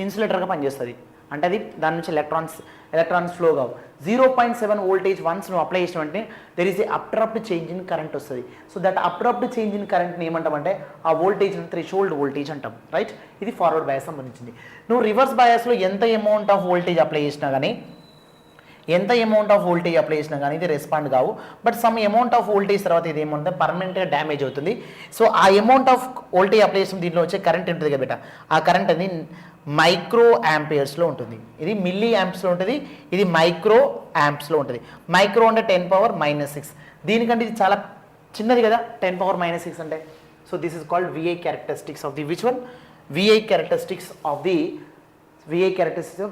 ఇన్సులేటర్గా పనిచేస్తుంది. అంటే అది దాని నుంచి ఎలక్ట్రాన్స్ ఫ్లో కావు. 0.7 వోల్టేజ్ వన్స్ నువ్వు అప్లై చేసిన వెంటనే there is a abrupt change in current వస్తుంది. So that abrupt change in కరెంట్ని ఏమంటామంటే ఆ వోల్టేజ్ థ్రెషోల్డ్ వోల్టేజ్ అంటాం, రైట్. ఇది ఫార్వర్డ్ బయాస్ సంబంధించింది. నువ్వు రివర్స్ బయాస్లో ఎంత అమౌంట్ ఆఫ్ వోల్టేజ్ అప్లై చేసినా కానీ ఇది రెస్పాండ్ కావు. But some amount of voltage తర్వాత ఇది ఏమంటే పర్మనెంట్గా డ్యామేజ్ అవుతుంది. సో ఆ అమౌంట్ ఆఫ్ వోల్టేజ్ అప్లై చేసిన దీంట్లో వచ్చే కరెంట్ ఉంటుంది కదా బేట, ఆ కరెంట్ అనేది మైక్రో యాంపియర్స్లో ఉంటుంది. ఇది మిల్లీ యాంప్స్లో ఉంటుంది, ఇది మైక్రో యాంప్స్లో ఉంటుంది. మైక్రో అంటే 10⁻⁻⁶. దీనికంటే ఇది చాలా చిన్నది కదా 10⁻⁻⁶ అంటే. So this is called VI characteristics of the which one VI characteristics of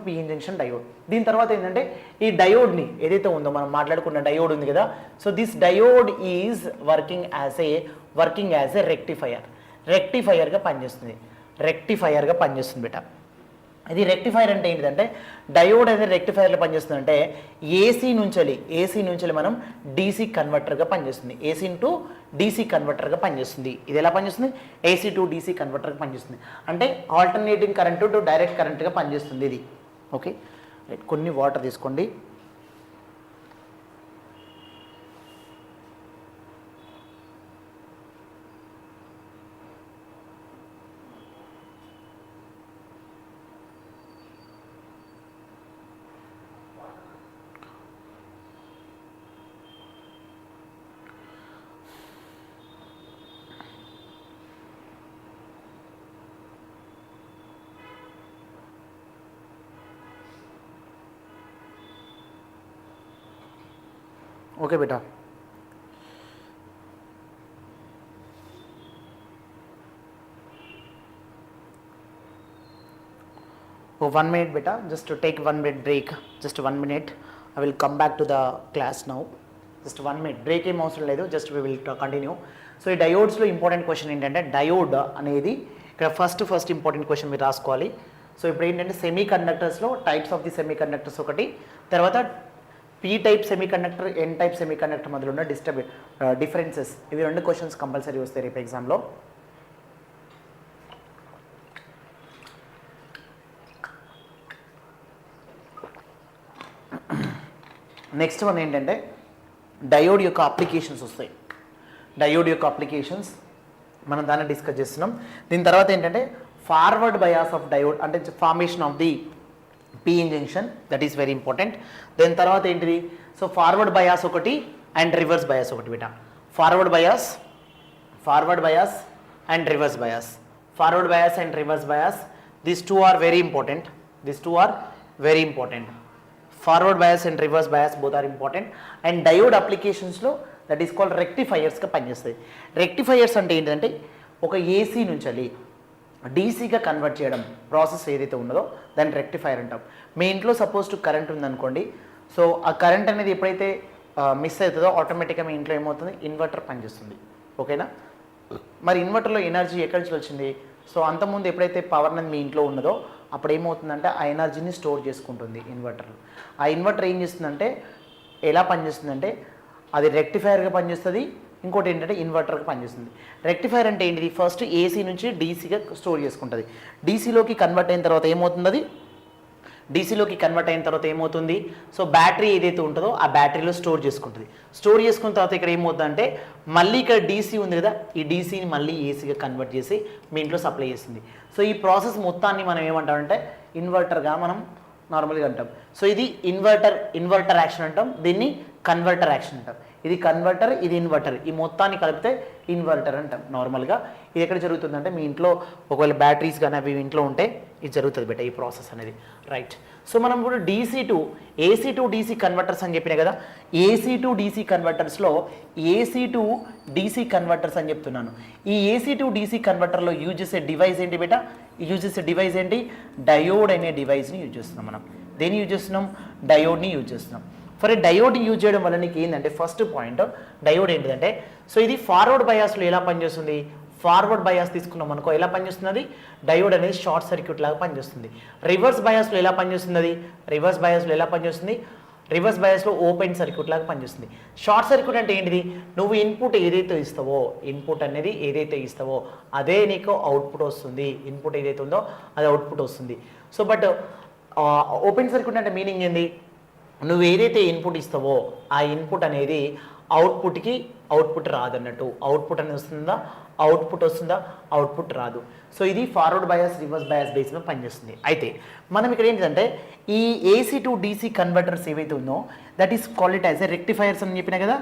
P junction diode. దీని తర్వాత ఏంటంటే ఈ డయోడ్ని ఏదైతే ఉందో మనం మాట్లాడుకున్న డయోడ్ ఉంది కదా, so this diode is working as a రెక్టిఫైయర్గా పనిచేస్తుంది బేట. ఇది రెక్టిఫైర్ అంటే ఏంటిదంటే డయోడ్ అనేది రెక్టిఫైర్లో పనిచేస్తుందంటే ఏసీ నుంచి మనం డీసీ కన్వర్టర్గా పనిచేస్తుంది. ఏసీ టు డీసీ కన్వర్టర్గా పనిచేస్తుంది. ఇది ఎలా పనిచేస్తుంది? ఏసీ టు డీసీ కన్వర్టర్గా పనిచేస్తుంది. అంటే ఆల్టర్నేటింగ్ కరెంటు టు డైరెక్ట్ కరెంట్గా పనిచేస్తుంది ఇది. Okay right. కొన్ని వాటర్ తీసుకోండి. Okay beta. Oh, 1 minute beta, just to take 1 minute break, just 1 minute. I will come back to the class now. Just 1 minute break ఏం అవసరం లేదు, just we will continue. So ఈ డయోడ్స్లో important question ఏంటంటే diode అనేది ఇక్కడ first important question మీరు రాసుకోవాలి. So ఇప్పుడు ఏంటంటే సెమీ కండక్టర్స్లో types of the semiconductors ఒకటి, తర్వాత P type semiconductor N type semiconductor మధ్యలో ఉన్న డిఫరెన్సెస్, ఇవి 2 క్వశ్చన్స్ కంపల్సరీ వస్తాయి రేపు ఎగ్జామ్లో. నెక్స్ట్ వన్ ఏంటంటే డయోడ్ యొక్క అప్లికేషన్స్ వస్తాయి. డయోడ్ యొక్క అప్లికేషన్స్ మనం దాన్ని డిస్కస్ చేస్తున్నాం. దీని తర్వాత ఏంటంటే ఫార్వర్డ్ బయాస్ ఆఫ్ డయోడ్ అంటే formation of the P junction, that is very important. దాని తర్వాత ఏంటిది, సో ఫార్వర్డ్ బయాస్ ఒకటి అండ్ రివర్స్ బయాస్ ఒకటి బేటా. Forward bias and reverse bias, these two are very important. Forward bias and reverse bias both are important. And diode అప్లికేషన్స్లో that is called రెక్టిఫైయర్స్గా పనిచేస్తాయి. Rectifiers అంటే ఏంటంటే ఒక ఏసీ నుంచి డీసీగా convert చేయడం ప్రాసెస్ ఏదైతే ఉన్నదో దాన్ని రెక్టిఫైర్ అంటాం. మీ ఇంట్లో సపోజ్ టు కరెంట్ ఉందనుకోండి, సో ఆ కరెంట్ అనేది ఎప్పుడైతే మిస్ అవుతుందో ఆటోమేటిక్గా మీ ఇంట్లో ఏమవుతుంది, ఇన్వర్టర్ పనిచేస్తుంది. ఓకేనా. మరి ఇన్వర్టర్లో ఎనర్జీ ఎక్కడి నుంచి వచ్చింది, సో అంతకుముందు ఎప్పుడైతే పవర్ అనేది మీ ఇంట్లో ఉన్నదో అప్పుడు ఏమవుతుందంటే ఆ ఎనర్జీని స్టోర్ చేసుకుంటుంది ఇన్వర్టర్. ఆ ఇన్వర్టర్ ఏం చేస్తుందంటే ఎలా పనిచేస్తుందంటే అది రెక్టిఫైర్గా పనిచేస్తుంది, ఇంకోటి ఏంటంటే ఇన్వర్టర్గా పనిచేస్తుంది. రెక్టిఫైర్ అంటే ఏంటిది, ఫస్ట్ ఏసీ నుంచి డీసీగా స్టోర్ చేసుకుంటుంది. డీసీలోకి కన్వర్ట్ అయిన తర్వాత ఏమవుతుంది, అది డీసీలోకి కన్వర్ట్ అయిన తర్వాత ఏమవుతుంది, సో బ్యాటరీ ఏదైతే ఉంటుందో ఆ బ్యాటరీలో స్టోర్ చేసుకుంటుంది. స్టోర్ చేసుకున్న తర్వాత ఇక్కడ ఏమవుతుందంటే మళ్ళీ ఇక్కడ డీసీ ఉంది కదా, ఈ డీసీని మళ్ళీ ఏసీగా కన్వర్ట్ చేసి మీ ఇంట్లో సప్లై చేస్తుంది. సో ఈ ప్రాసెస్ మొత్తాన్ని మనం ఏమంటామంటే ఇన్వర్టర్గా మనం నార్మల్గా అంటాం. సో ఇది ఇన్వర్టర్ యాక్షన్ అంటాం, దీన్ని కన్వర్టర్ యాక్షన్ అంటాం. ఇది కన్వర్టర్, ఇది ఇన్వర్టర్, ఈ మొత్తాన్ని కలిపితే ఇన్వర్టర్ అంటాం నార్మల్గా. ఇది ఎక్కడ జరుగుతుందంటే మీ ఇంట్లో ఒకవేళ బ్యాటరీస్ కానీ అవి ఇంట్లో ఉంటే ఇది జరుగుతుంది బెట ఈ ప్రాసెస్ అనేది, రైట్. సో మనం ఇప్పుడు ఏసీ టు డీసీ కన్వర్టర్స్ అని చెప్పినా కదా, ఏసీ టు డీసీ కన్వర్టర్స్లో ఏసీ టు డీసీ కన్వర్టర్స్ అని చెప్తున్నాను. ఈ ఏసీ టు డీసీ కన్వర్టర్లో యూజ్ చేసే డివైస్ ఏంటి బేటా, యూజ్ చేసే డివైస్ ఏంటి, డయోడ్ అనే డివైస్ని యూజ్ చేస్తున్నాం మనం. దేన్ని యూజ్ చేస్తున్నాం, డయోడ్ని యూజ్ చేస్తున్నాం. ఫర్ డయోడ్ యూజ్ చేయడం వల్ల నీకు ఏంటంటే ఫస్ట్ పాయింట్, డయోడ్ ఏంటిదంటే సో ఇది ఫార్వర్డ్ బయాస్లో ఎలా పనిచేస్తుంది, ఫార్వర్డ్ బయాస్ తీసుకున్నాం అనుకో ఎలా పనిచేస్తుంది, డయోడ్ అనేది షార్ట్ సర్క్యూట్ లాగా పనిచేస్తుంది. రివర్స్ బయాస్లో ఎలా పనిచేస్తుంది, రివర్స్ బయాస్లో ఓపెన్ సర్క్యూట్ లాగా పనిచేస్తుంది. షార్ట్ సర్క్యూట్ అంటే ఏంటిది, నువ్వు ఇన్పుట్ ఏదైతే ఇస్తావో అదే నీకు అవుట్పుట్ వస్తుంది. ఇన్పుట్ ఏదైతే ఉందో అది అవుట్పుట్ వస్తుంది. సో బట్ ఓపెన్ సర్క్యూట్ అంటే మీనింగ్ ఏంది, నువ్వు ఏదైతే ఇన్పుట్ ఇస్తావో ఆ ఇన్పుట్ అనేది అవుట్పుట్ రాదన్నట్టు. అవుట్పుట్ అనేది వస్తుందా, అవుట్పుట్ రాదు. సో ఇది forward bias, reverse bias base మీద పనిచేస్తుంది. అయితే మనం ఇక్కడ ఏంటంటే ఈ ఏసీ టు డీసీ కన్వర్టర్స్ ఏవైతే ఉందో that is called as rectifiers అని చెప్పినా కదా,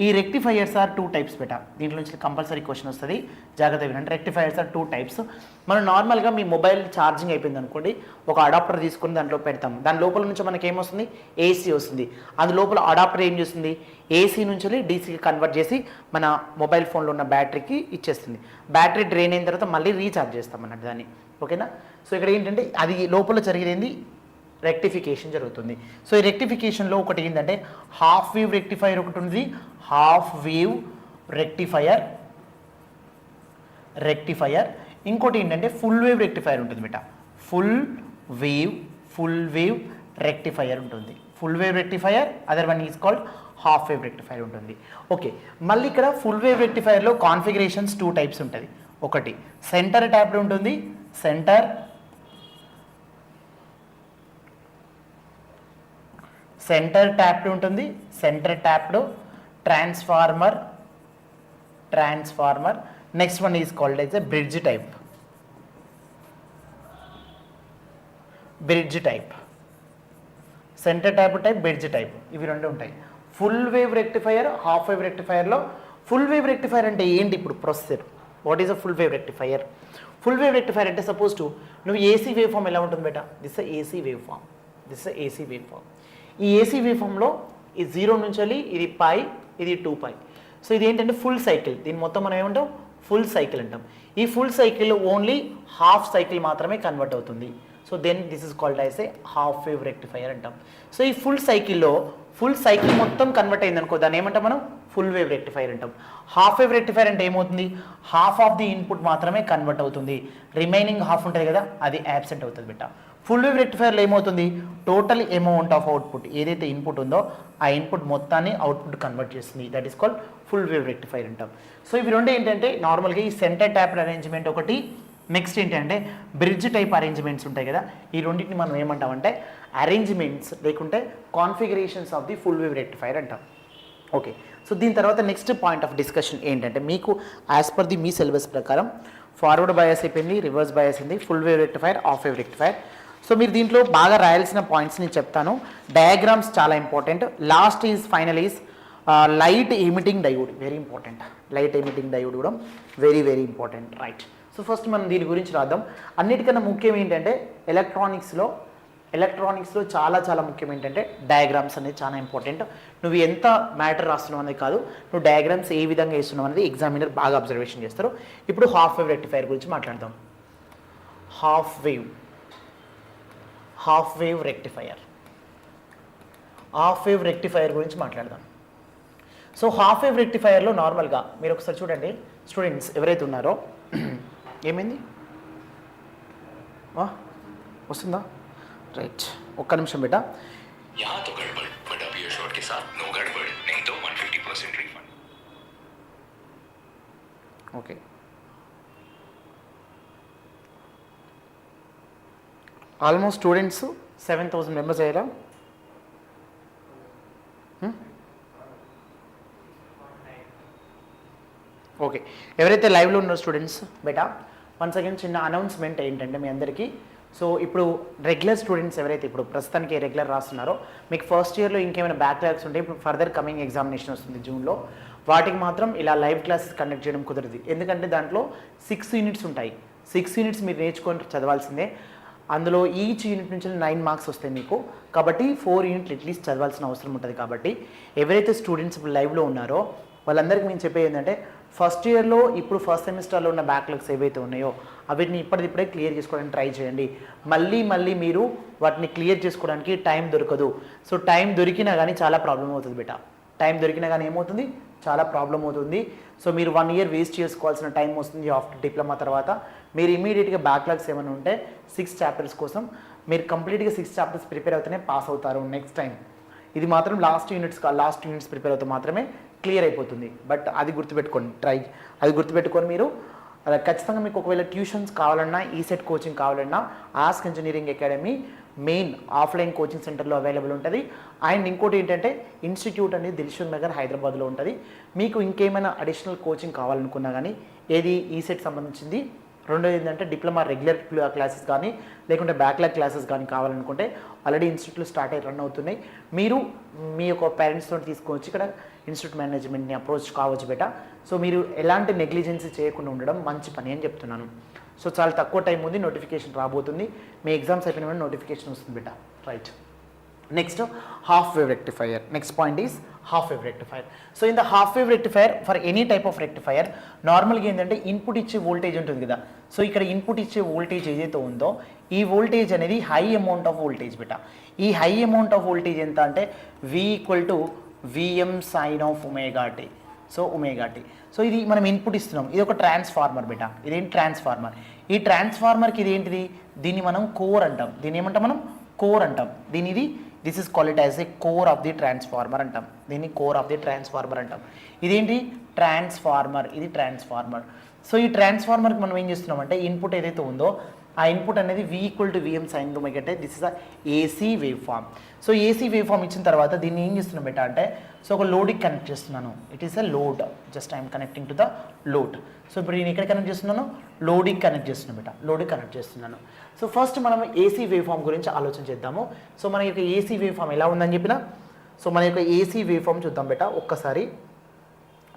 ఈ రెక్టిఫైయర్స్ ఆర్ 2 టైప్స్ బెటా. దీంట్లో నుంచి కంపల్సరీ క్వశ్చన్ వస్తుంది, జాగ్రత్త వినండి. Rectifiers are 2 types. మనం నార్మల్గా మీ మొబైల్ ఛార్జింగ్ అయిపోయింది అనుకోండి, ఒక అడాప్టర్ తీసుకుని దాంట్లో పెడతాం. దాని లోపల నుంచి మనకి ఏమొస్తుంది, ఏసీ వస్తుంది. అందు లోపల అడాప్టర్ ఏం చేస్తుంది, ఏసీ నుంచి డీసీకి కన్వర్ట్ చేసి మన మొబైల్ ఫోన్లో ఉన్న బ్యాటరీకి ఇచ్చేస్తుంది. బ్యాటరీ డ్రైన్ అయిన తర్వాత మళ్ళీ రీఛార్జ్ చేస్తాం అన్నట్టు దాన్ని, ఓకేనా. సో ఇక్కడ ఏంటంటే అది లోపల జరిగేది రెక్టిఫికేషన్ జరుగుతుంది. సో ఈ రెక్టిఫికేషన్లో ఒకటి ఏంటంటే హాఫ్ వేవ్ రెక్టిఫైయర్ ఒకటి ఉంది, హాఫ్ వేవ్ రెక్టిఫైయర్. ఇంకోటి ఏంటంటే ఫుల్ వేవ్ రెక్టిఫైయర్ ఉంటుంది బేట. ఫుల్ వేవ్ రెక్టిఫైయర్ ఉంటుంది. Full wave rectifier, other one is called half wave rectifier ఉంటుంది. ఓకే, మళ్ళీ ఇక్కడ ఫుల్ వేవ్ రెక్టిఫైయర్లో కాన్ఫిగరేషన్స్ 2 టైప్స్ ఉంటుంది. ఒకటి సెంటర్ ట్యాప్డ్ ఉంటుంది, సెంటర్ ట్యాప్డ్ ఉంటుంది, centre tapped transformer. Next one is called as a bridge type. Centre tap type, bridge type, ఇవి 2 ఉంటాయి. Full wave rectifier, half wave రెక్టిఫైయర్లో ఫుల్ వేవ్ రెక్టిఫైయర్ అంటే ఏంటి ఇప్పుడు processor, what is a full wave rectifier? Full wave rectifier అంటే suppose to నువ్వు AC wave form ఎలా ఉంటుంది బేటా, దిస్ ఏసీ వేవ్ ఫామ్. ఈ ఏసీ వేవ్ ఫామ్లో ఈ 0 నుంచి వెళ్ళి ఇది π, ఇది 2π. సో ఇది ఏంటంటే ఫుల్ సైకిల్. దీని మొత్తం మనం ఏమంటాం, ఫుల్ సైకిల్ అంటాం. ఈ full cycle only half cycle మాత్రమే కన్వర్ట్ అవుతుంది. So then this is called as a half wave rectifier అంటాం. సో ఈ ఫుల్ సైకిల్ మొత్తం కన్వర్ట్ అయింది అనుకో, దాన్ని ఏమంటాం మనం, ఫుల్ వేవ్ రెక్టిఫైయర్ అంటాం. హాఫ్ వేవ్ రెక్టిఫైయర్ అంటే ఏమవుతుంది, హాఫ్ ఆఫ్ ది ఇన్పుట్ మాత్రమే కన్వర్ట్ అవుతుంది, రిమైనింగ్ హాఫ్ ఉంటుంది కదా అది యాబ్సెంట్ అవుతుంది బిడ్డ. ఫుల్ వేవ్ రెక్టిఫైయర్లో ఏమవుతుంది, టోటల్ అమౌంట్ ఆఫ్ అవుట్పుట్ ఏదైతే ఇన్పుట్ ఉందో ఆ ఇన్పుట్ మొత్తాన్ని అవుట్పుట్ కన్వర్ట్ చేస్తుంది, that is called full wave rectifier అంటాం. సో ఇవి 2 ఏంటంటే నార్మల్గా ఈ సెంటర్ ట్యాప్ అరేంజ్మెంట్ ఒకటి, నెక్స్ట్ ఏంటంటే బ్రిడ్జ్ టైప్ అరేంజ్మెంట్స్ ఉంటాయి కదా, ఈ రెండింటిని మనం ఏమంటామంటే అరేంజ్మెంట్స్ లేకుంటే configurations of the full wave rectifier అంటాం. ఓకే, సో దీని తర్వాత నెక్స్ట్ పాయింట్ ఆఫ్ డిస్కషన్ ఏంటంటే మీకు as per the me syllabus ప్రకారం ఫార్వర్డ్ బయాస్ అయిపోయింది, రివర్స్ బయాస్ అయింది, full wave rectifier, half wave rectifier. So మీరు దీంట్లో బాగా రాయాల్సిన పాయింట్స్ నేను చెప్తాను. డయాగ్రామ్స్ చాలా important. Last is final is light emitting diode, very important. Light emitting diode కూడా very very important, right. So first మనం దీని గురించి రాద్దాం. అన్నిటికన్నా ముఖ్యం ఏంటంటే ఎలక్ట్రానిక్స్లో చాలా ముఖ్యం ఏంటంటే డయాగ్రామ్స్ అనేది చాలా ఇంపార్టెంట్. నువ్వు ఎంత మ్యాటర్ రాస్తున్నావు అనేది కాదు, నువ్వు డయాగ్రామ్స్ ఏ విధంగా వేస్తున్నావు అనేది ఎగ్జామినర్ బాగా అబ్జర్వేషన్ చేస్తారు. ఇప్పుడు హాఫ్ వేవ్ రెక్టిఫైయర్ గురించి మాట్లాడదాం. హాఫ్ వేవ్ రెక్టిఫైయర్ గురించి మాట్లాడదాం. సో హాఫ్ వేవ్ రెక్టిఫైయర్లో నార్మల్గా మీరు ఒకసారి చూడండి స్టూడెంట్స్ ఎవరైతే ఉన్నారో, ఏమైంది వస్తుందా, రైట్, ఒక్క నిమిషం బేటా. ఓకే, ఆల్మోస్ట్ స్టూడెంట్స్ 7,000 మెంబర్స్ అయ్యారా? ఓకే, ఎవరైతే లైవ్లో ఉన్నారో స్టూడెంట్స్ బేటా వన్స్ అగైన్ చిన్న అనౌన్స్మెంట్ ఏంటంటే మీ అందరికీ, సో ఇప్పుడు రెగ్యులర్ స్టూడెంట్స్ ఎవరైతే ఇప్పుడు ప్రస్తుతానికి రెగ్యులర్ రాస్తున్నారో మీకు ఫస్ట్ ఇయర్లో ఇంకేమైనా బ్యాక్లాగ్స్ ఉంటే ఇప్పుడు ఫర్దర్ కమింగ్ ఎగ్జామినేషన్ వస్తుంది జూన్లో, వాటికి మాత్రం ఇలా లైవ్ క్లాసెస్ కండక్ట్ చేయడం కుదరదు. ఎందుకంటే దాంట్లో 6 యూనిట్స్ ఉంటాయి. 6 యూనిట్స్ మీరు నేర్చుకొని చదవాల్సిందే. అందులో ఈచ్ యూనిట్ నుంచి 9 మార్క్స్ వస్తాయి మీకు. కాబట్టి 4 యూనిట్లు అట్లీస్ట్ చదవాల్సిన అవసరం ఉంటుంది. కాబట్టి ఎవరైతే స్టూడెంట్స్ ఇప్పుడు లైవ్లో ఉన్నారో వాళ్ళందరికీ నేను చెప్పేది ఏంటంటే ఫస్ట్ ఇయర్లో ఇప్పుడు ఫస్ట్ సెమిస్టర్లో ఉన్న బ్యాక్లాగ్స్ ఏవైతే ఉన్నాయో వీటిని ఇప్పటికిప్పుడే క్లియర్ చేసుకోవడానికి ట్రై చేయండి. మళ్ళీ మీరు వాటిని క్లియర్ చేసుకోవడానికి టైం దొరకదు. సో టైం దొరికినా కానీ చాలా ప్రాబ్లం అవుతుంది బేటా. టైం దొరికినా కానీ ఏమవుతుంది, చాలా ప్రాబ్లం అవుతుంది. సో మీరు 1 ఇయర్ వేస్ట్ చేసుకోవాల్సిన టైం వస్తుంది ఆఫ్టర్ డిప్లొమా తర్వాత. మీరు ఇమీడియట్గా బ్యాక్లాగ్స్ ఏమైనా ఉంటే 6 చాప్టర్స్ కోసం మీరు కంప్లీట్గా 6 చాప్టర్స్ ప్రిపేర్ అవుతూనే పాస్ అవుతారు నెక్స్ట్ టైం. ఇది మాత్రం లాస్ట్ యూనిట్స్ ప్రిపేర్ అవుతూ మాత్రమే క్లియర్ అయిపోతుంది. బట్ అది గుర్తుపెట్టుకోండి, అది గుర్తుపెట్టుకొని మీరు ఖచ్చితంగా మీకు ఒకవేళ ట్యూషన్స్ కావాలన్నా ఈసెట్ కోచింగ్ కావాలన్నా ask engineering academy main offline coaching సెంటర్లో అవైలబుల్ ఉంటుంది. అండ్ ఇంకోటి ఏంటంటే ఇన్స్టిట్యూట్ అనేది దిల్షుక్ నగర్ హైదరాబాద్లో ఉంటుంది. మీకు ఇంకేమైనా అడిషనల్ కోచింగ్ కావాలనుకున్నా కానీ ఏది ఈసెట్ సంబంధించింది, రెండోది ఏంటంటే డిప్లొమా రెగ్యులర్ క్లాసెస్ కానీ లేకుంటే బ్యాక్లాగ్ క్లాసెస్ కానీ కావాలనుకుంటే ఆల్రెడీ ఇన్స్టిట్యూట్లో స్టార్ట్ అయ్యి రన్ అవుతున్నాయి. మీరు మీ యొక్క పేరెంట్స్తో తీసుకొచ్చి ఇక్కడ ఇన్స్టిట్యూట్ మేనేజ్మెంట్ని అప్రోచ్ కావచ్చు బేటా. సో మీరు ఎలాంటి నెగ్లిజెన్సీ చేయకుండా ఉండడం మంచి పని అని చెప్తున్నాను. సో చాలా తక్కువ టైం ఉంది, నోటిఫికేషన్ రాబోతుంది. మీ ఎగ్జామ్స్ అయిపోయిన వెంటనే నోటిఫికేషన్ వస్తుంది బేటా. Right, next half wave rectifier. Next point is half wave rectifier. So in the half wave rectifier, for any type of rectifier, నార్మల్గా ఏంటంటే ఇన్పుట్ ఇచ్చే వోల్టేజ్ ఉంటుంది కదా. సో ఇక్కడ ఇన్పుట్ ఇచ్చే వోల్టేజ్ ఏదైతే ఉందో ఈ వోల్టేజ్ అనేది హై అమౌంట్ ఆఫ్ వోల్టేజ్ బేటా. ఈ హై అమౌంట్ ఆఫ్ వోల్టేజ్ ఎంత అంటే V = Vm sin of omega t. So omega t. So ఇది మనం ఇన్పుట్ ఇస్తున్నాం, ఇది ఒక ట్రాన్స్ఫార్మర్ బేటా. ఇదేంటి ట్రాన్స్ఫార్మర్. ఈ ట్రాన్స్ఫార్మర్కి ఇది ఏంటిది, దీన్ని మనం కోర్ అంటాం. దీన్ని ఏమంటాం మనం, కోర్ అంటాం. This is called as A core of the transformer అంటాం. దీన్ని కోర్ ఆఫ్ ది ట్రాన్స్ఫార్మర్ అంటాం. ఇదేంటి ట్రాన్స్ఫార్మర్, ఇది ట్రాన్స్ఫార్మర్. సో ఈ ట్రాన్స్ఫార్మర్కి మనం ఏం చేస్తున్నాం అంటే ఇన్పుట్ ఏదైతే ఉందో ఆ ఇన్పుట్ అనేది V = Vm sin omega t. This is a AC wave form. So AC wave form ఇచ్చిన తర్వాత దీన్ని ఏం చేస్తున్నాం బేటా అంటే సో ఒక లోడ్కి కనెక్ట్ చేస్తున్నాను. It is a load, just I'm connecting to the load. So ఇప్పుడు నేను ఇక్కడ కనెక్ట్ చేస్తున్నాను, లోడ్కి కనెక్ట్ చేస్తున్నాను బేటా, లోడ్కి కనెక్ట్ చేస్తున్నాను. సో ఫస్ట్ మనం ఏసీ వేవ్ ఫామ్ గురించి ఆలోచన చేద్దాము. సో మన యొక్క ఏసీ వేవ్ ఫామ్ ఎలా ఉందని చెప్పిన, సో మన యొక్క ఏసీ వేవ్ ఫామ్ చూద్దాం బేటా.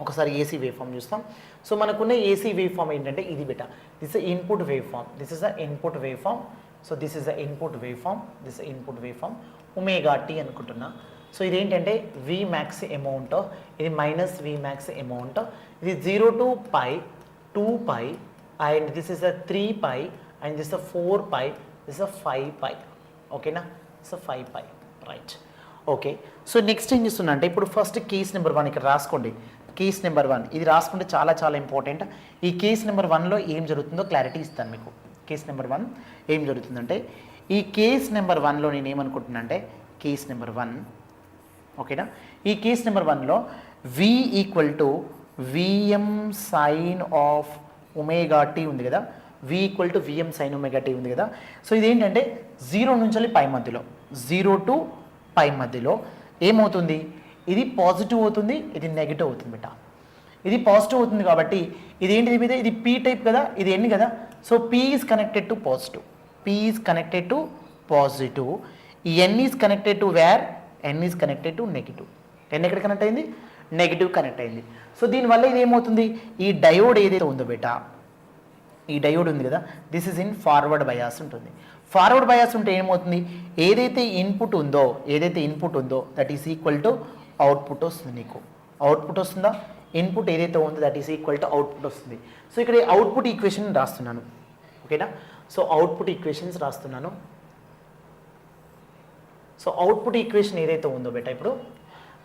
ఒక్కసారి ఏసీ వేవ్ ఫామ్ చూస్తాం. సో మనకున్న ఏసీ వేవ్ ఫామ్ ఏంటంటే ఇది బేటా. This is input wave form. This is the input wave form. So this is the input wave form. This input wave form omega T అనుకుంటున్నా. So ఇదేంటంటే V max amount, ఇది -V max amount. ఇది 0 to π, 2π, and this is a 3π, and this 4π, this 5π. ఓకేనా, so 5π. Right, okay. So next ఏం చేస్తున్నా అంటే ఇప్పుడు first case number 1 ఇక్కడ రాసుకోండి. కేస్ నెంబర్ 1 ఇది రాసుకుంటే చాలా ఇంపార్టెంట్. ఈ కేస్ నెంబర్ 1లో ఏం జరుగుతుందో క్లారిటీ ఇస్తాను మీకు. కేస్ నెంబర్ 1 ఏం జరుగుతుందంటే ఈ కేస్ నెంబర్ 1లో నేను ఏమనుకుంటున్నా అంటే కేస్ నెంబర్ 1, ఓకేనా, ఈ case number 1లో V = Vm sin of omega t ఉంది కదా. V = Vm sin omega t ఉంది కదా. సో ఇదేంటంటే 0 నుంచి π మధ్యలో, 0 to π మధ్యలో ఏమవుతుంది, ఇది పాజిటివ్ అవుతుంది, ఇది నెగిటివ్ అవుతుంది బేటా. ఇది పాజిటివ్ అవుతుంది కాబట్టి ఇది ఏంటిది మీద, ఇది P టైప్ కదా, ఇది N కదా. So P is connected to positive, P is connected to positive, N is connected to where, N is connected to negative. N ఎక్కడ కనెక్ట్ అయింది, నెగిటివ్ కనెక్ట్ అయింది. సో దీనివల్ల ఇది ఏమవుతుంది, ఈ డయోడ్ ఏదైతే ఉందో బేటా, ఈ డయోడ్ ఉంది కదా, this is in forward bias ఉంటుంది. ఫార్వర్డ్ బయాస్ ఉంటే ఏమవుతుంది, ఏదైతే ఇన్పుట్ ఉందో that is equal to output వస్తుంది. నీకు అవుట్పుట్ వస్తుందా, ఇన్పుట్ ఏదైతే ఉందో that is equal to output వస్తుంది. సో ఇక్కడ అవుట్పుట్ ఈక్వేషన్ రాస్తున్నాను, ఓకేనా. సో అవుట్పుట్ ఈక్వేషన్స్ రాస్తున్నాను. సో అవుట్పుట్ ఈక్వేషన్ ఏదైతే ఉందో బేటా ఇప్పుడు,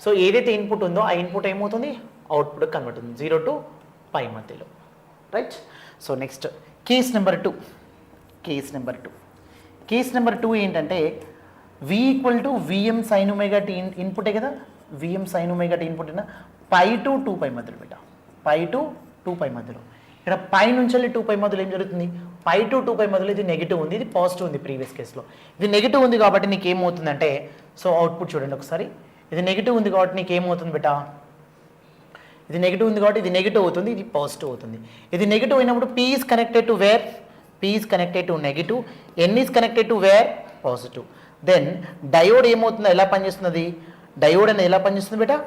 సో ఏదైతే ఇన్పుట్ ఉందో ఆ ఇన్పుట్ ఏమవుతుంది, అవుట్పుట్ కన్వర్ట్ అవుతుంది 0 to π మధ్యలో. Right. So next case number 2. Case number 2 ఏంటంటే V = Vm sin omega t ఇన్పుటే కదా, Vm sin omega t input అయినా π to 2π మధ్యలో బేటా, π to 2π మధ్యలో. ఇక్కడ పై నుంచి వెళ్ళి 2π మధ్యలో ఏం జరుగుతుంది, పై టు 2π మధ్యలో ఇది నెగిటివ్ ఉంది, ఇది పాజిటివ్ ఉంది. ప్రీవియస్ కేసులో ఇది నెగిటివ్ ఉంది కాబట్టి నీకు ఏమవుతుందంటే, సో అవుట్పుట్ చూడండి ఒకసారి, ఇది నెగిటివ్ ఉంది కాబట్టి నీకు ఏమవుతుంది బేటా, ఇది నెగిటివ్ ఉంది కాబట్టి ఇది నెగిటివ్ అవుతుంది, ఇది పాజిటివ్ అవుతుంది. ఇది నెగిటివ్ అయినప్పుడు P is connected to where, P is connected to negative, N is connected to where, positive. Then diode ఏమవుతుందో ఎలా పనిచేస్తున్నది, డయోడ్ అనేది ఎలా పనిచేస్తుంది బేటా,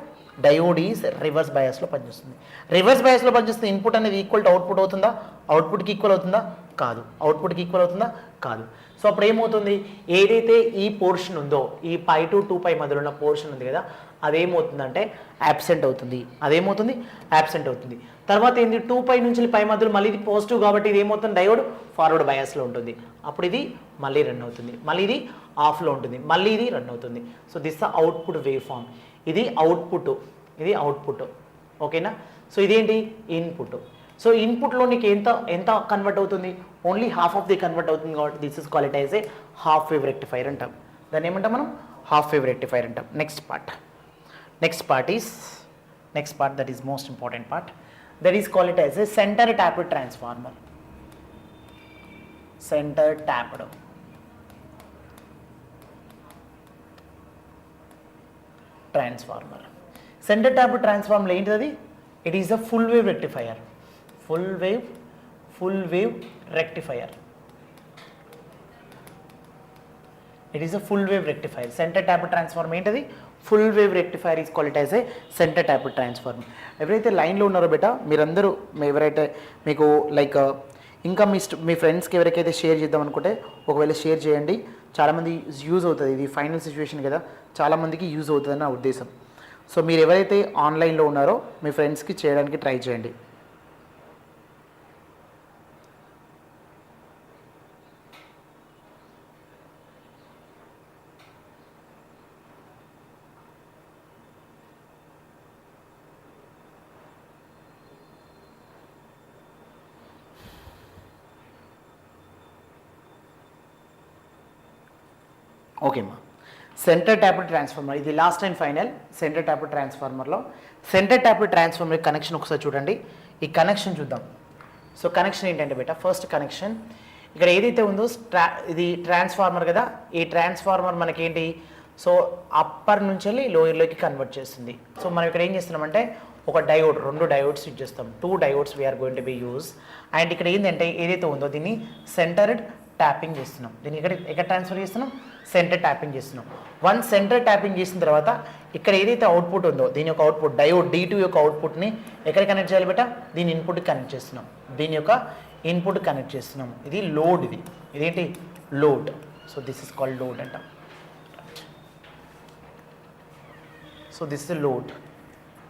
డయోడ్ ఈజ్ రివర్స్ బయాస్లో పనిచేస్తుంది. రివర్స్ బయాస్లో పనిచేస్తుంది. ఇన్పుట్ అనేది ఈక్వల్ టు అవుట్పుట్ అవుతుందా, అవుట్పుట్కి ఈక్వల్ అవుతుందా, కాదు. అవుట్పుట్కి ఈక్వల్ అవుతుందా, కాదు. సో అప్పుడు ఏమవుతుంది, ఏదైతే ఈ పోర్షన్ ఉందో, ఈ π టు 2π మధ్యలో ఉన్న పోర్షన్ ఉంది కదా, అదేమవుతుందంటే యాబ్సెంట్ అవుతుంది. అదేమవుతుంది, యాబ్సెంట్ అవుతుంది. తర్వాత ఏంది, 2π నుంచి π మధ్యలో మళ్ళీ ఇది పాజిటివ్ కాబట్టి ఇది ఏమవుతుంది, డయోడ్ ఫార్వర్డ్ బయాస్లో ఉంటుంది. అప్పుడు ఇది మళ్ళీ రన్ అవుతుంది, మళ్ళీ ఇది ఆఫ్లో ఉంటుంది, మళ్ళీ ఇది రన్ అవుతుంది. So this the output waveform. ఇది అవుట్పుట్, ఇది అవుట్పుట్, ఓకేనా. సో ఇదేంటి, ఇన్పుట్. సో ఇన్పుట్లో నీకు ఎంత కన్వర్ట్ అవుతుంది, only half of the convert అవుతుంది కాబట్టి this is called as a half wave rectifier అంటాం. దాన్ని ఏమంటాం మనం, హాఫ్ వేవ్ రెక్టిఫైర్ అంటాం. Next part that is most important part, that is called as a center tapped transformer. Center tapped transformer. Center tapped transformer ఏంటిది, it is a full wave rectifier. Full wave rectifier. It is a full wave rectifier. Center tapped transformer ఏంటిది, full wave rectifier is called as A centre tapped transformer. ఎవరైతే లైన్లో ఉన్నారో బేటా మీరందరూ, ఎవరైతే మీకు like ఇంకా మీ ఫ్రెండ్స్కి ఎవరికైతే షేర్ చేద్దాం అనుకుంటే ఒకవేళ షేర్ చేయండి. చాలామంది యూజ్ అవుతుంది, ఇది ఫైనల్ సిచ్యువేషన్ కదా, చాలామందికి యూజ్ అవుతుందని నా ఉద్దేశం. సో మీరు ఎవరైతే ఆన్లైన్లో ఉన్నారో మీ ఫ్రెండ్స్కి చేయడానికి ట్రై చేయండి. ఓకేమ్మా, సెంటర్ ట్యాప్డ్ ట్రాన్స్ఫార్మర్ ఇది last and final. Centre tapped ట్రాన్స్ఫార్మర్లో సెంటర్ ట్యాప్డ్ ట్రాన్స్ఫార్మర్ కనెక్షన్ ఒకసారి చూడండి. ఈ కనెక్షన్ చూద్దాం. సో కనెక్షన్ ఏంటంటే బేటా, ఫస్ట్ కనెక్షన్ ఇక్కడ ఏదైతే ఉందో ఇది ట్రాన్స్ఫార్మర్ కదా, ఈ ట్రాన్స్ఫార్మర్ మనకేంటి, సో అప్పర్ నుంచి వెళ్ళి లోయర్లోకి కన్వర్ట్ చేస్తుంది. సో మనం ఇక్కడ ఏం చేస్తున్నామంటే ఒక డయోడ్, 2 డయోడ్స్ యూజ్ చేస్తాం. 2 diodes we are going to be use. And ఇక్కడ ఏంటంటే ఏదైతే ఉందో దీన్ని సెంటర్డ్ ట్యాపింగ్ చేస్తున్నాం. దీన్ని ఎక్కడ ట్రాన్స్ఫర్ చేస్తున్నాం, సెంటర్ ట్యాపింగ్ చేస్తున్నాం. వన్స్ సెంటర్ ట్యాపింగ్ చేసిన తర్వాత ఇక్కడ ఏదైతే అవుట్పుట్ ఉందో దీని యొక్క అవుట్పుట్ డయోడ్ D2 యొక్క అవుట్పుట్ని ఎక్కడ కనెక్ట్ చేయాలి బేటా, దీని ఇన్పుట్కి కనెక్ట్ చేస్తున్నాం. దీని యొక్క ఇన్పుట్ కనెక్ట్ చేస్తున్నాం. ఇది లోడ్, ఇదేంటి load. So this is called load అంటాం. సో దిస్ ఇస్ లోడ్,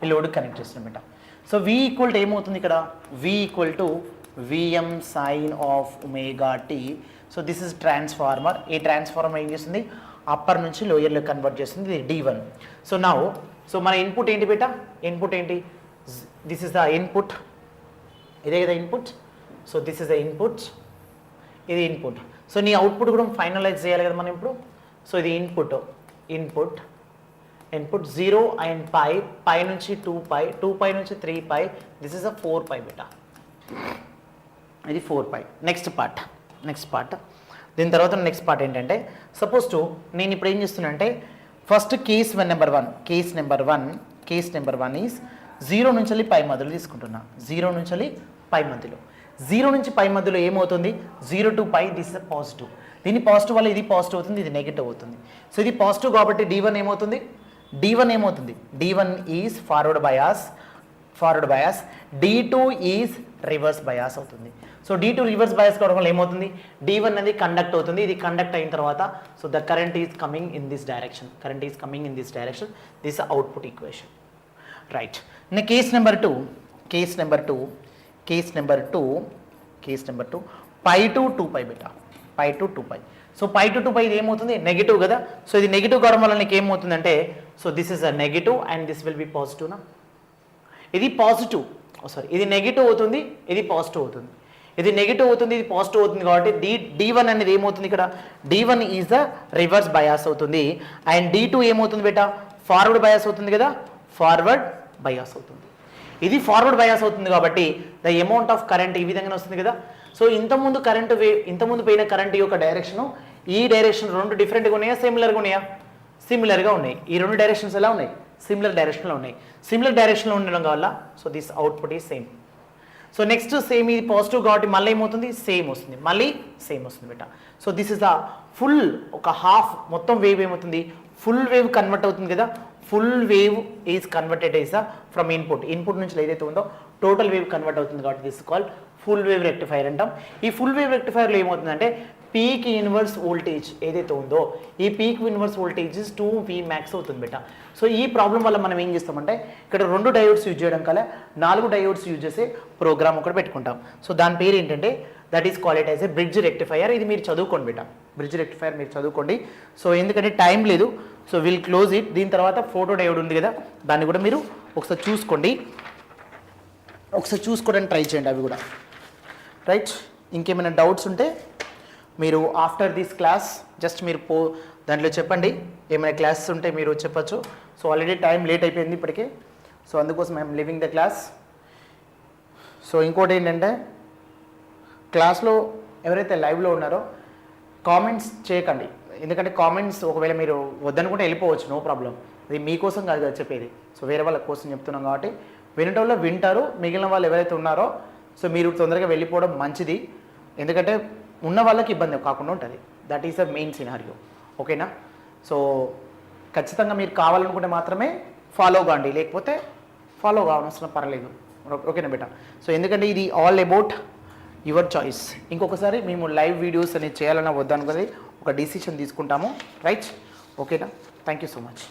ఈ లోడ్ కనెక్ట్ చేస్తున్నాం బేటా. సో V ఈక్వల్ టు ఏమవుతుంది ఇక్కడ, V equal to Vm sine of omega t. So this is transformer. ఈ ట్రాన్స్ఫార్మర్ ఏం చేస్తుంది, అప్పర్ నుంచి లోయర్లో కన్వర్ట్ చేస్తుంది. ఇది D1. సో నౌ సో మన ఇన్పుట్ ఏంటి బేటా, ఇన్పుట్ ఏంటి, దిస్ ఇస్ ద ఇన్పుట్, ఇదే కదా input. So this is the input, ఇది ఇన్పుట్. సో నీ అవుట్పుట్ కూడా ఫైనలైజ్ చేయాలి కదా మనం ఇప్పుడు. సో ఇది ఇన్పుట్, ఇన్పుట్ 0 అండ్ పై నుంచి 2π నుంచి 3π, దిస్ ఇస్ అ 4π బేటా, ఇది 4π. నెక్స్ట్ పార్ట్ దీని తర్వాత నెక్స్ట్ పార్ట్ ఏంటంటే, సపోజ్ టు నేను ఇప్పుడు ఏం చేస్తున్నా అంటే first case number one is 0 నుంచి వెళ్ళి పై మధ్యలో తీసుకుంటున్నా. 0 నుంచి వెళ్ళి పై మధ్యలో, 0 నుంచి పై మధ్యలో ఏమవుతుంది, 0 to π, దిస్ ఇస్ పాజిటివ్. దీని పాజిటివ్ వల్ల ఇది పాజిటివ్ అవుతుంది, ఇది నెగిటివ్ అవుతుంది. సో ఇది పాజిటివ్ కాబట్టి D1 ఏమవుతుంది, D1 is forward bias, D2 is reverse bias అవుతుంది. సో D2 రివర్స్ బయాస్ కావడం వల్ల ఏమవుతుంది, D1 అనేది కండక్ట్ అవుతుంది. ఇది కండక్ట్ అయిన తర్వాత so the current is coming in this direction, this output equation, right. Case number two π to 2π బేటా, π to 2π. సో π to 2π ఇది ఏమవుతుంది, నెగిటివ్ కదా. సో ఇది నెగిటివ్ కావడం వల్ల నీకు ఏమవుతుందంటే, so this is a negative and this will be positive నా. ఇది పాజిటివ్, ఇది నెగిటివ్ అవుతుంది, ఇది పాజిటివ్ అవుతుంది. ఇది నెగిటివ్ అవుతుంది, ఇది పాజిటివ్ అవుతుంది కాబట్టి D1 అనేది ఏమవుతుంది ఇక్కడ, D1 is the reverse bias అవుతుంది. అండ్ D2 ఏమవుతుంది బేటా, ఫార్వర్డ్ బయాస్ అవుతుంది కదా, ఫార్వర్డ్ బయాస్ అవుతుంది. ఇది ఫార్వర్డ్ బయాస్ అవుతుంది కాబట్టి ద అమౌంట్ ఆఫ్ కరెంట్ ఈ విధంగానే వస్తుంది కదా. సో ఇంతకుముందు ఇంతకుముందు పోయిన కరెంట్ యొక్క డైరెక్షను ఈ డైరెక్షన్ రెండు డిఫరెంట్గా ఉన్నాయా సిమిలర్గా ఉన్నాయా? సిమిలర్గా ఉన్నాయి. ఈ రెండు డైరెక్షన్స్ ఎలా ఉన్నాయి? సిమిలర్ డైరెక్షన్లో ఉన్నాయి. సిమిలర్ డైరెక్షన్లో ఉండడం వల్ల so this output is same. So next same ఇది పాజిటివ్ కాబట్టి మళ్ళీ ఏమవుతుంది? సేమ్ వస్తుంది, మళ్ళీ సేమ్ వస్తుంది బేట. So this is the full ఒక హాఫ్ మొత్తం వేవ్ ఏమవుతుంది? ఫుల్ వేవ్ కన్వర్ట్ అవుతుంది కదా. Full wave is converted is from input నుంచి ఏదైతే ఉందో టోటల్ వేవ్ కన్వర్ట్ అవుతుంది కాబట్టి this call full wave rectifier అంటాం. ఈ ఫుల్ వేవ్ రెక్టిఫైర్లో ఏమవుతుందంటే పీక్ ఇన్వర్స్ వోల్టేజ్ ఏదైతే ఉందో ఈ peak inverse voltage 2V max అవుతుంది బేట. సో ఈ ప్రాబ్లం వల్ల మనం ఏం చేస్తామంటే ఇక్కడ 2 డయోడ్స్ యూజ్ చేయడం కల్లా 4 డయోడ్స్ యూజ్ చేసే ప్రోగ్రామ్ ఒకటి పెట్టుకుంటాం. సో దాని పేరు ఏంటంటే that is called as A bridge rectifier. ఇది మీరు చదువుకోండి బేట, బ్రిడ్జ్ రెక్టిఫైయర్ మీరు చదువుకోండి. సో ఎందుకంటే టైం లేదు, సో విల్ క్లోజ్ ఇట్. దీని తర్వాత ఫోటో డయోడ్ ఉంది కదా, దాన్ని కూడా మీరు ఒకసారి చూసుకోండి, ఒకసారి చూసుకోవడానికి ట్రై చేయండి అవి కూడా. రైట్, ఇంకేమైనా డౌట్స్ ఉంటే మీరు ఆఫ్టర్ దిస్ క్లాస్ జస్ట్ మీరు దాంట్లో చెప్పండి. ఏమైనా క్లాసెస్ ఉంటే మీరు చెప్పచ్చు. సో ఆల్రెడీ టైం లేట్ అయిపోయింది ఇప్పటికే, సో అందుకోసం I'm living the class. So ఇంకోటి ఏంటంటే క్లాస్లో ఎవరైతే లైవ్లో ఉన్నారో కామెంట్స్ చేయకండి, ఎందుకంటే కామెంట్స్ ఒకవేళ మీరు వద్దనుకుంటే వెళ్ళిపోవచ్చు, నో ప్రాబ్లం. అది మీకోసం కాదు కదా చెప్పేది, సో వేరే వాళ్ళ కోసం చెప్తున్నాం కాబట్టి వినటంలో వింటారు. మిగిలిన వాళ్ళు ఎవరైతే ఉన్నారో సో మీరు తొందరగా వెళ్ళిపోవడం మంచిది, ఎందుకంటే ఉన్న వాళ్ళకి ఇబ్బంది కాకుండా ఉంటుంది. That is the main scenario, ఓకేనా. సో ఖచ్చితంగా మీరు కావాలనుకుంటే మాత్రమే ఫాలో కాండి, లేకపోతే ఫాలో కావాల్సిన పర్లేదు, ఓకేనా బేటా. సో ఎందుకంటే ఇది ఆల్ అబౌట్ యువర్ చాయిస్. ఇంకొకసారి మేము లైవ్ వీడియోస్ అనేది చేయాలన్నా వద్దనుకునేది ఒక డిసిషన్ తీసుకుంటాము, రైట్, ఓకేనా. Thank you so much.